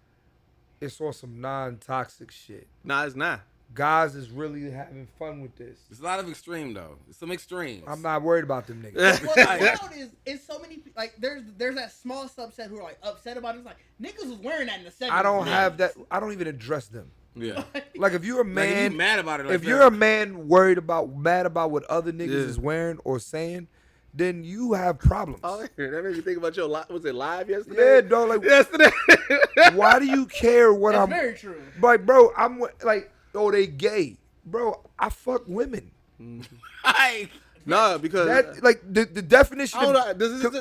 it's on some non-toxic shit. Nah, it's not. Guys is really having fun with this. It's a lot of extreme though. It's some extremes. I'm not worried about them niggas. What the world is so many like there's that small subset who are like upset about it. It's like niggas was wearing that in the 70s. I don't have that. I don't even address them. Yeah. Like if you're a man, like if you mad about it. Like if you're a man mad about what other niggas is wearing or saying, then you have problems. Oh, that made me think about your live. Was it live yesterday? Yeah, dog. Like yesterday. Why do you care what That's I'm? Very true. Like, bro, I'm like, oh, they gay, bro. I fuck women. No, because that, like the definition. I don't know.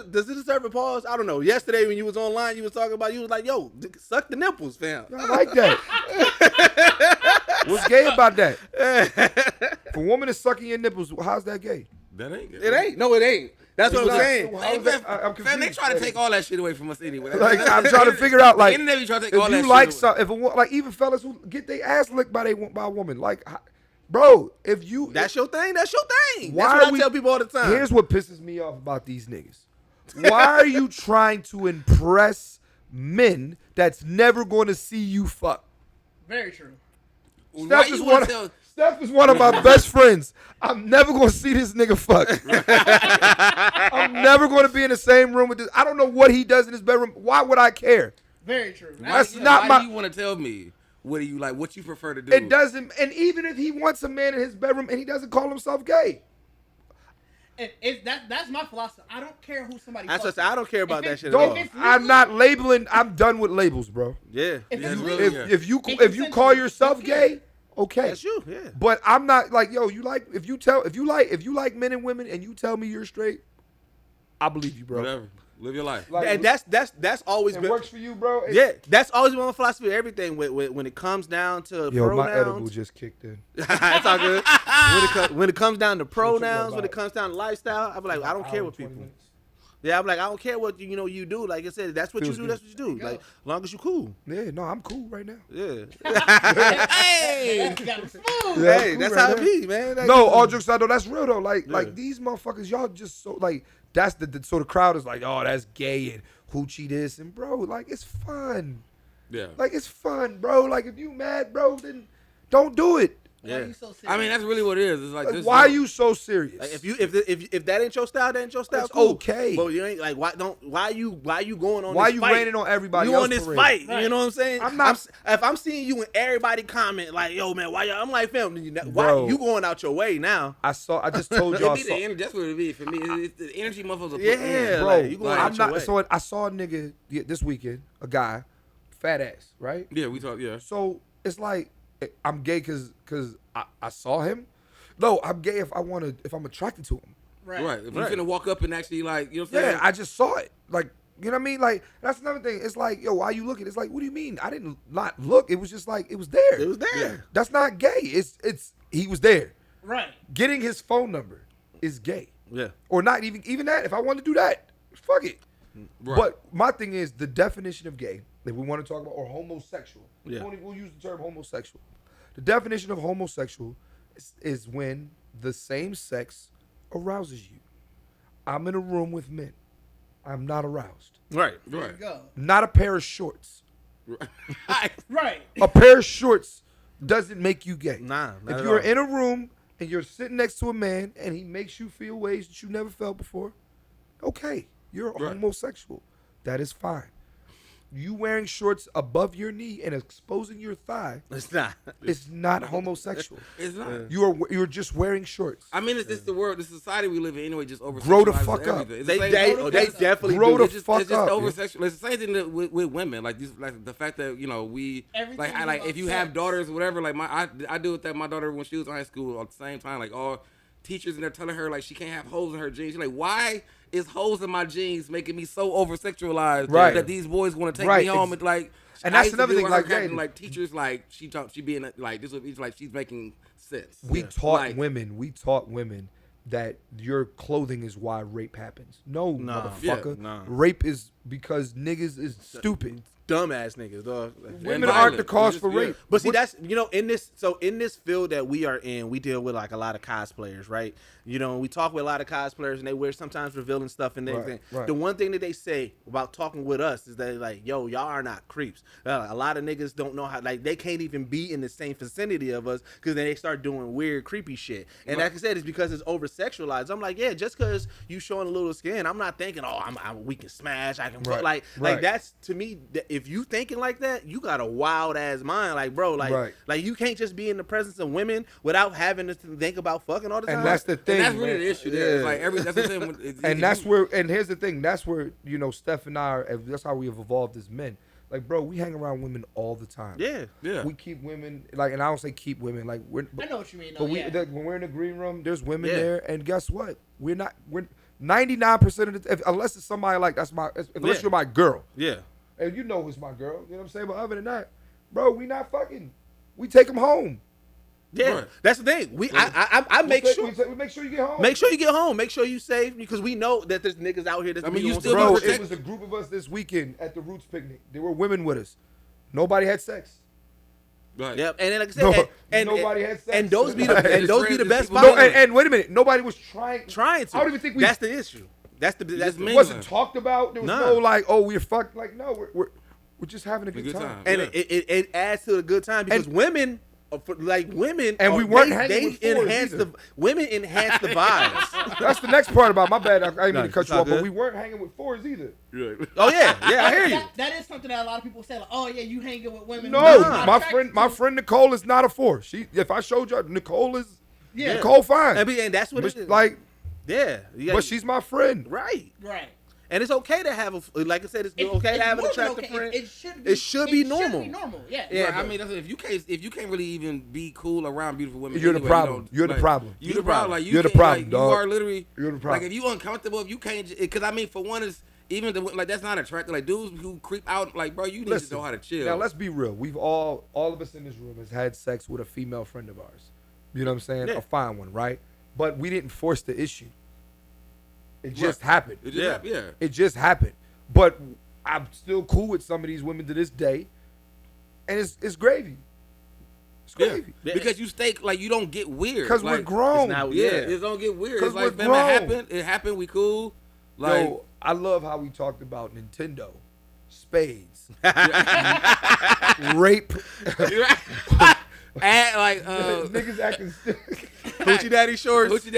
Does it deserve a pause? I don't know. Yesterday when you was online, you was talking about, you was like, "Yo, suck the nipples, fam." I like that. What's gay about that? If a woman is sucking your nipples, how's that gay? That ain't good. It ain't. No, it ain't. That's what I'm saying. I'm Fam, they try to take all that shit away from us anyway. Like, I'm trying to figure out, like, the internet be trying to take if all you that like shit some, if a, like even fellas who get their ass licked by a woman, like, bro, if you That's your thing. That's your thing. Why That's what are I tell people all the time. Here's what pisses me off about these niggas. Why are you trying to impress men that's never going to see you fuck? Very true. Steph is one of my best friends. I'm never going to see this nigga fuck. I'm never going to be in the same room with this. I don't know what he does in his bedroom. Why would I care? Very true. Why do you want to tell me? What do you like? What you prefer to do? It doesn't. And even if he wants a man in his bedroom and he doesn't call himself gay. And that's my philosophy. I don't care who somebody. That's what I don't care about that shit at Don't. all. I'm not labeling. I'm done with labels, bro. Yeah. If you call yourself gay, okay. That's you. Yeah. But I'm not like, yo, you like if you like men and women and you tell me you're straight, I believe you, bro. Whatever. Live your life. Like, and that's always been. It works for you, bro. That's always been my philosophy of everything. When it comes down to pronouns, my edible just kicked in. It's all good. When it comes down to pronouns, when it comes down to lifestyle, I'm like, I don't care what people. Yeah, I'm like, I don't care what you do. Like I said, that's what you do. That's what you do. Like, as long as you cool. Yeah, no, I'm cool right now. Yeah. Hey, hey, that's how it be, man. No, all jokes aside, though, that's real though. Like these motherfuckers, y'all just so like. That's so the crowd is like, oh, that's gay and hoochie this and bro, like it's fun. Yeah. Like it's fun, bro. Like if you mad, bro, then don't do it. Yeah. Why are you so serious? I mean, that's really what it is. It's like this. Why are you so serious? Like if that ain't your style, that ain't your style. It's cool. okay. But you ain't like why you going on? Why this you fight? raining on everybody? You else on this for fight? Right. You know what I'm saying? I'm not. If I'm seeing you and everybody comment like, "Yo, man, why?" I'm like, "Fam, why Bro. you going out your way now?" I just told y'all. That's what it be for me. It's the energy motherfuckers. Yeah, Bro, like, you going out your way. So I saw a nigga this weekend, a guy, fat ass, right? Yeah, we talk. Yeah. So it's like I'm gay because I saw him. No, I'm gay if I'm attracted to him. Right. If you're finna walk up and actually like, you know what I'm saying? Yeah, I just saw it. Like, you know what I mean? Like, that's another thing. It's like, yo, why you looking? It's like, what do you mean? I didn't not look. It was just like, it was there. It was there. Yeah. That's not gay. It's he was there. Right. Getting his phone number is gay. Yeah. Or not even that. If I want to do that, fuck it. Right. But my thing is the definition of gay, if we want to talk about, or homosexual. Yeah. We'll use the term homosexual. The definition of homosexual is when the same sex arouses you. I'm in a room with men. I'm not aroused. Right. There you go. Not a pair of shorts. Right. A pair of shorts doesn't make you gay. Nah. Not If at you're all. in a room and you're sitting next to a man and he makes you feel ways that you never felt before, okay, you're a homosexual. That is fine. You wearing shorts above your knee and exposing your thigh, it's not homosexual. It's not. You're just wearing shorts. I mean, it's the world, the society we live in anyway. Just over. Grow the fuck up. It's They the same- definitely Grow do. the fuck it's just up. over sexual. It's the same thing with women. Like these, like the fact that we Everything like is about if you sex. have daughters or whatever. Like I deal with that. My daughter when she was in high school at the same time. Like all teachers and they're telling her like she can't have holes in her jeans. She's like, why is holes in my jeans making me so over sexualized that these boys want to take me home and like. And that's another thing, like teachers, like she being like this would be like she's making sense. We taught women that your clothing is why rape happens. No, motherfucker. Yeah, nah. Rape is because niggas is stupid. Dumbass niggas, dog. Women aren't the cause for rape. But see, that's in this field that we are in, we deal with like a lot of cosplayers, right? We talk with a lot of cosplayers and they wear sometimes revealing stuff and everything. Right. The one thing that they say about talking with us is that like, yo, y'all are not creeps. A lot of niggas don't know how, like they can't even be in the same vicinity of us because then they start doing weird, creepy shit. And like I said, it's because it's over sexualized. I'm like, yeah, just because you showing a little skin, I'm not thinking, oh, we can smash, I can like that's to me. If you thinking like that, you got a wild ass mind, like bro, like you can't just be in the presence of women without having to think about fucking all the time. And that's the thing. And that's really the issue there. It's like that's the thing. And here's the thing. That's where Steph and I that's how we have evolved as men. Like, bro, we hang around women all the time. Yeah. We keep women, like, and I don't say keep women, like, I know what you mean. But when we're in the green room, there's women there, and guess what? We're 99% of the time, unless it's somebody like, unless you're my girl. Yeah. And you know who's my girl, you know what I'm saying? But other than that, bro, we not fucking. We take them home. Yeah, right. That's the thing. I make sure. We make sure you get home. Make sure you get home. Make sure you safe because we know that there's niggas out here. You still bro. It was a group of us this weekend at the Roots picnic. There were women with us. Nobody had sex. Right. Yep. And then, like I said, nobody had sex. And those be the best. And wait a minute. Nobody was trying to. I don't even think that's the issue. It wasn't talked about. There was no like, oh, we're fucked. Like, no, we're just having a good time. And it adds to the good time because women. Women, and we weren't hanging with enhance women enhance the vibes. That's the next part about my bad. I didn't mean to cut you off, but we weren't hanging with fours either. Oh yeah, I hear you. That is something that a lot of people say. Like, oh yeah, you hanging with women. No, my friend Nicole is not a four. If I showed you, Nicole is Nicole fine. And that's what it is. Like, but she's my friend. Right. And it's okay to have like I said, it's okay to have an attractive friend. It should be normal. Yeah. I mean, if you can't really even be cool around beautiful women, you're the problem. You're the problem. You're the problem. Like, you're the problem, dog. You are literally. You're the problem. Like, if you uncomfortable, if you can't, because I mean, for one, is even like that's not attractive. Like dudes who creep out, like bro, you need to know how to chill. Now let's be real. We've all of us in this room has had sex with a female friend of ours. You know what I'm saying? A fine one, right? But we didn't force the issue. It just happened. It just happened. But I'm still cool with some of these women to this day, and it's gravy. It's gravy because you stay like you don't get weird because we're grown. It don't get weird. It's like, man, it happened. We cool. Like, yo, I love how we talked about Nintendo, spades, rape. And like niggas acting Hoochie Daddy Shorts. What a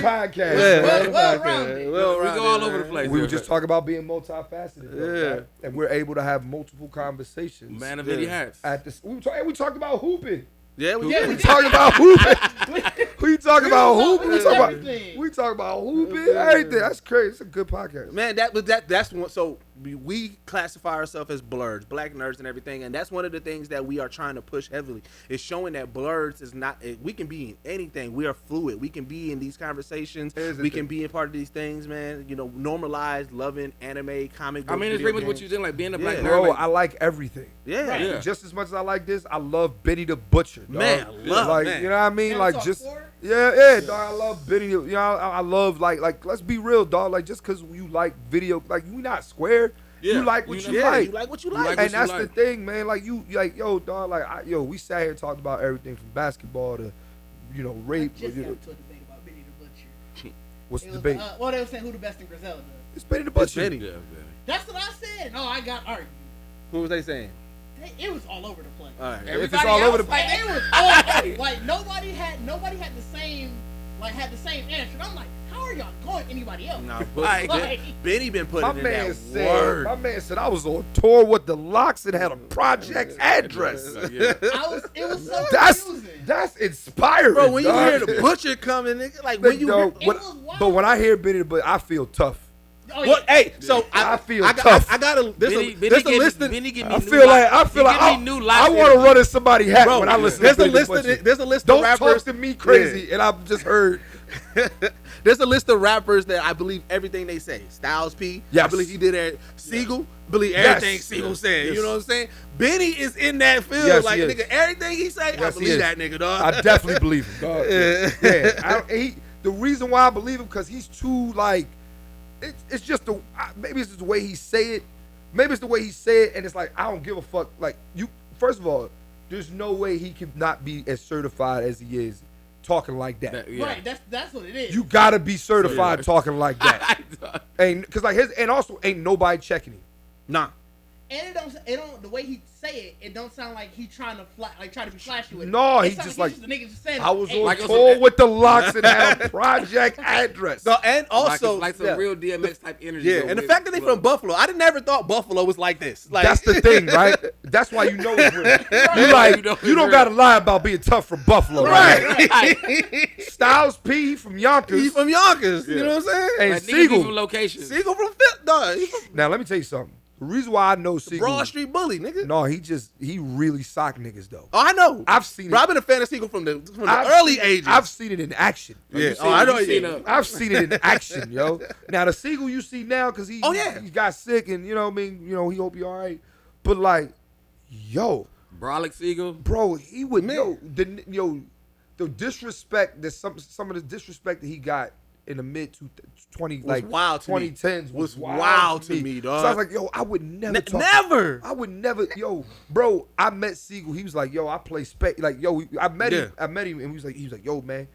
podcast. Well, we go all over the place. We were just talking about being multifaceted. Right? And we're able to have multiple conversations. Man of many hats. We talked about hooping. Yeah, we talking about hooping. We talking about hooping. We talking about hooping. Everything. That's crazy. It's a good podcast. Man, that's one. So we classify ourselves as blurs, black nerds, and everything, and that's one of the things that we are trying to push heavily. Is showing that blurs is not. We can be in anything. We are fluid. We can be in these conversations. We can be a part of these things, man. You know, normalize loving anime, comic books. I mean, it's pretty much what you did, like being a black nerd. Bro, like, I like everything. Yeah. Just as much as I like this, I love Benny the Butcher. Dog. Man, I love like, man. You know what I mean? Like just dog. I love Benny. You know, I love like let's be real, dog. Like just because you like video, like you not square. You like what you like. You like what you like. And that's the thing, man. Like you like yo, dog. Like we sat here and talked about everything from basketball to, you know, rape. I just got into a debate about Benny the Butcher. What's the debate? Well, they were saying who the best in Griselda. It's Benny the Butcher. Benny. That's what I said. No, I got argued. Who was they saying? It was all over the place. All right. If it's all over the place, like it was all like nobody had the same answer. And I'm like, how are y'all going anybody else? Nah, Benny been putting in that word. My man said I was on tour with the Locks and had a project address. It was so confusing. That's inspiring, bro. When you dog. hear the Butcher coming, nigga, like when you but when I hear Benny the Butcher, I feel tough. Oh, yeah. Well, hey, so I feel tough. I got a there's a list. I feel like I want to run in somebody's hat when I listen. There's a list. Don't of rappers. Don't talk to me crazy, and I've just heard. There's a list of rappers that I believe everything they say. Styles P, I believe he did that. Siegel, believe everything Siegel said. You know what I'm saying? Benny is in that field. Nigga, everything he say, I believe that nigga, dog. I definitely believe him, dog. The reason why I believe him because he's too like. It's just maybe it's just the way he say it. Maybe it's the way he say it, and it's like I don't give a fuck. Like you, first of all, there's no way he could not be as certified as he is, talking like that. Right, that's what it is. You gotta be certified talking like that. And because like and also ain't nobody checking him. Nah. And it don't the way he say it don't sound like he trying to try to be flashy with it. No, he just like the nigga just saying I was on tour with the Locks and had a project address. So and also like some real DMX type energy. Yeah, and the fact that they from Buffalo, I never thought Buffalo was like this. Like, that's the thing, right? That's why you know it's real. You don't gotta lie about being tough from Buffalo, right? Styles P from Yonkers. He from Yonkers. You know what I'm saying? And like Siegel from location. Siegel from Fifth. Now let me tell you something. The reason why I know Siegel, Broad Street bully, nigga. No, he really socked niggas though. Oh, I know. I've seen it. Bro, I've been a fan of Siegel from the early ages. I've seen it in action. Yeah. I know. I've seen it in action, yo. Now the Siegel you see now, because he got sick and you know what I mean. You know he hope you all right, but like, yo, Brolic Siegel, bro, he would the disrespect that some of the disrespect that he got in the mid 2010s was wild to me, dog. So I was like, yo, I would never I would never, yo, bro. I met Siegel. He was like, yo, I play space. Like, yo, I met him, and he was like, yo, man,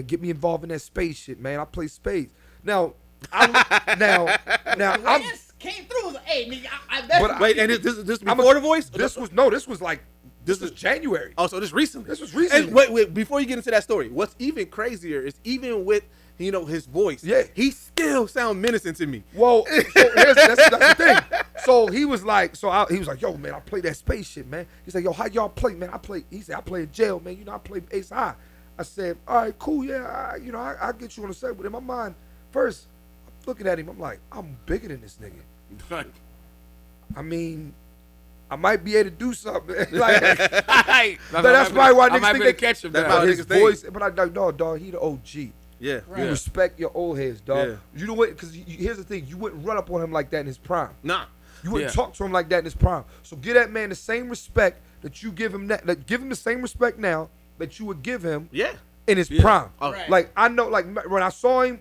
get me involved in that space shit, man. I play spades. Now, now, I'm came through. Was like, hey, nigga, I bet. Wait, and this before the voice? This was January. Oh, so this recently. This was recently. And wait, before you get into that story, what's even crazier is even with his voice. Yeah, he still sound menacing to me. Well, so that's the thing. So he was like, he was like, yo, man, I play that space shit, man. He's like, yo, how y'all play, man? He said, I play in jail, man. You know, I play ace high. I said, all right, cool, yeah, I'll get you on the set. But in my mind, first, I'm looking at him, I'm like, I'm bigger than this nigga. I mean, I might be able to do something. Like, that's probably why niggas think they catch him. That's why his voice. But I like, no, dog, he the OG. Yeah, you respect your old heads, dog. Yeah. You know what? Because here's the thing: you wouldn't run up on him like that in his prime. Nah, you wouldn't talk to him like that in his prime. So give that man the same respect that you give him. Give him the same respect now that you would give him. Yeah. In his prime. Right. Like I know, like when I saw him,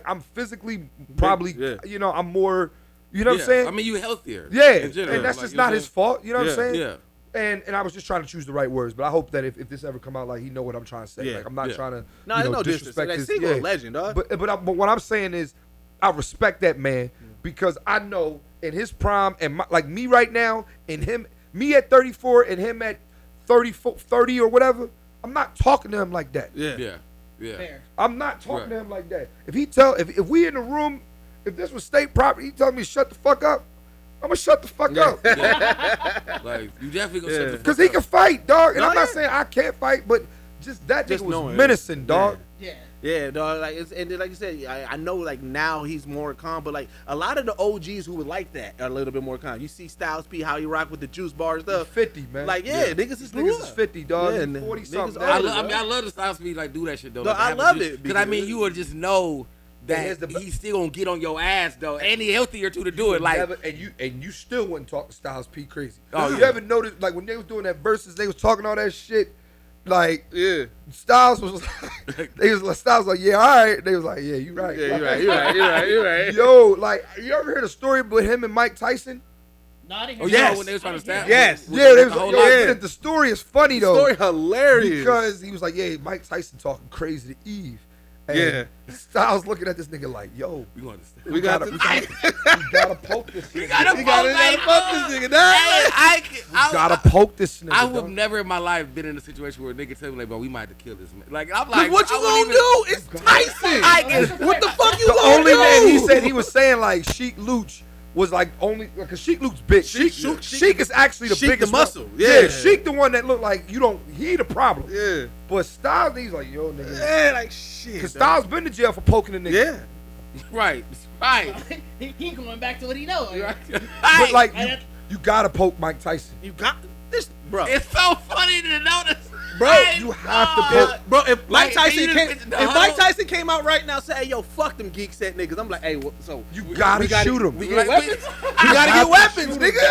I'm physically probably, I'm more. You know what I'm saying? I mean, you healthier. Yeah, and that's just not his fault. You know what I'm saying? Yeah. And I was just trying to choose the right words, but I hope that if this ever come out, like he know what I'm trying to say. Like I'm not trying to no disrespect his. Like, a legend, dog. But what I'm saying is, I respect that man because I know in his prime and like me right now and him, me at 34 and him at 30 or whatever, I'm not talking to him like that. Yeah. Fair. I'm not talking to him like that. If we in the room, if this was state property, he telling me to shut the fuck up. I'm gonna shut the fuck up. Like you definitely gonna shut the fuck up. Because he can fight, dog. And I'm not saying I can't fight, but just that nigga was menacing, dog. Yeah, dog. Like and like you said, I know like now he's more calm, but like a lot of the OGs who were like that are a little bit more calm. You see Styles P, how he rock with the juice bar and stuff. He's 50, man. Like niggas is 50, dog. Yeah, 40 something. I love the Styles P like do that shit though. No, I love it because I mean you would just know that he's still gonna get on your ass though, and he healthier too to do it. Like and you still wouldn't talk to Styles P crazy. Oh, you ever noticed like when they was doing that verses, they was talking all that shit. Like Styles was like, Styles like, yeah, all right. They was like, yeah, you right. Yeah, you right. Yo, like, you ever heard a story about him and Mike Tyson? No, I didn't hear yes. when they was trying to stab. Yes. Yeah, they was. The story is funny though. The story hilarious because he was like, yeah, Mike Tyson talking crazy to Eve. And Styles looking at this nigga like, yo, we gotta poke this nigga. We gotta poke this nigga. We gotta poke this nigga. I would have never in my life been in a situation where a nigga tell me like, bro, we might have to kill this man. Like I'm like, what you gonna do? It's Tyson. What the fuck you gonna do? The only man he said he was saying like Sheik Luch was like only because Sheik Luch's big. Sheik is actually the biggest muscle. Yeah, Sheik the one that look like you don't. He the problem. Yeah. But Styles, he's like, yo, nigga. Yeah, like shit. Because Styles been to jail for poking a nigga. Yeah. Right. He going back to what he knows. Right. But like, you gotta poke Mike Tyson. You got this, bro. It's so funny to notice. Bro, you have to poke. Bro, if Mike Tyson came out right now and said, hey, yo, fuck them Geekset niggas, I'm like, hey, so you gotta shoot him. We get weapons? We gotta get weapons, nigga.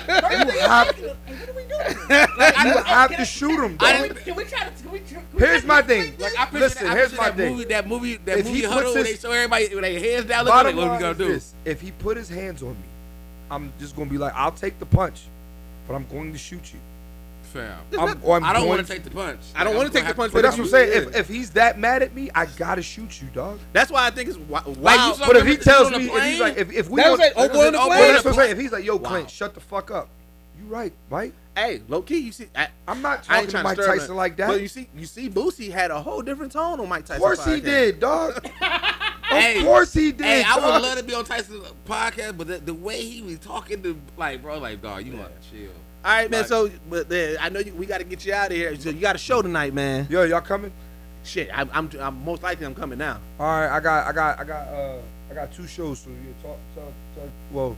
What are we doing? You have to shoot him, dog. Can we try to... Here's my thing. Listen, here's my thing. That movie Huddle where they show everybody with their hands down. Look like, what we gonna do? If he put his hands on me, I'm just gonna be like, I'll take the punch, but I'm going to shoot you. Fam. I don't want to take the punch. I don't want to take the punch. But that's what I'm saying. If he's that mad at me, I gotta shoot you, dog. That's why I think it's wild. But if he tells me, if he's like, if we want, that's what I'm saying. If he's like, yo, Clint, shut the fuck up. You right, Mike. Hey, low key, you see, I'm not talking to Mike Tyson like that. But you see, Boosie had a whole different tone on Mike Tyson. Of course he did, dog. Of course he did. Hey, I would love to be on Tyson's podcast, but the way he was talking to, like, bro, like, dog, you want to chill. All right, man. So, but I know we got to get you out of here. So you got a show tonight, man. Yo, y'all coming? Shit, I'm most likely I'm coming now. All right, I got I got 2 shows, so you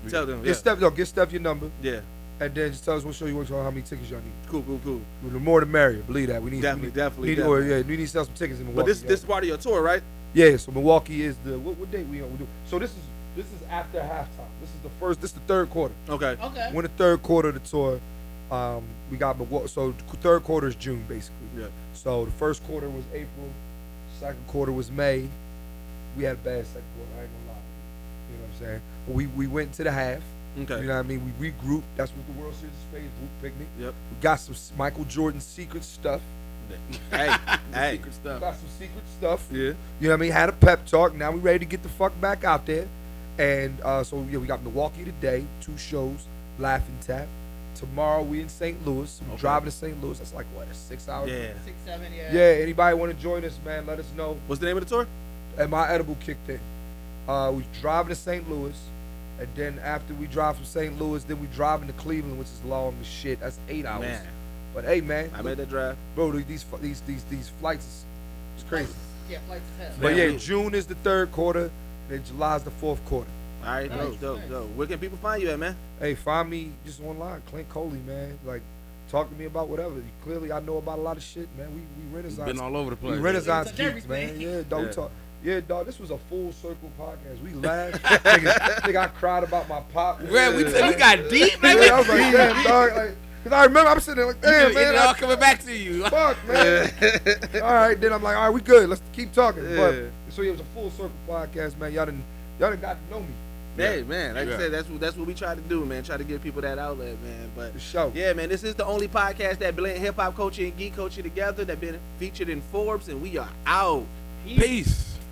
tell them. Get Steph your number. Yeah. And then just tell us what show you want to, how many tickets y'all need. Cool. The more the merrier. Believe that. We need definitely. We need to sell some tickets in Milwaukee. But this is part of your tour, right? Yeah. So Milwaukee is the what date we on? We do. So this is after halftime. This is the third quarter. Okay. We're in the third quarter of the tour. We got Milwaukee. So the third quarter is June, basically. Yeah. So the first quarter was April. Second quarter was May. We had a bad second quarter. I ain't gonna lie. You know what I'm saying? But we went to the half. Okay. You know what I mean? We regrouped. That's what the World Series of Spades group picnic. Yep. We got some Michael Jordan secret stuff. Hey. Secret stuff. Got some secret stuff. Yeah. You know what I mean? Had a pep talk. Now we ready to get the fuck back out there. And so we got Milwaukee today, 2 shows, Laugh and Tap. Tomorrow we in St. Louis. We're driving to St. Louis. That's like what, a 6 hours? Yeah. 6, 7, yeah. Yeah. Anybody want to join us, man? Let us know. What's the name of the tour? And my edible kicked in. We driving to St. Louis. And then after we drive from St. Louis, then we driving to Cleveland, which is long as shit. That's 8 hours. Man. But hey, man, I made that drive, bro. These flights is crazy. Yeah, flights is hell. But yeah, June is the third quarter, then July is the fourth quarter. All right, dope. Where can people find you at, man? Hey, find me just online, Clint Coley, man. Like, talk to me about whatever. Clearly, I know about a lot of shit, man. We Renaissance. Been all over the place. We Renaissance geeks, man. Yeah, talk. Yeah, dog, this was a full circle podcast. We laughed. nigga, I cried about my pop. Man, we got deep, man. Yeah, I was like, damn, dog. Like, cause I remember I'm sitting there like, damn, man. It all coming back to you. Fuck, man. All right, then I'm like, all right, we good. Let's keep talking. Yeah. But so it was a full circle podcast, man. Y'all done got to know me. Hey, man, like I said, that's what we try to do, man. Try to give people that outlet, man. But For sure. yeah, man, this is the only podcast that blend hip hop culture and geek culture together that been featured in Forbes, and we are out. Peace.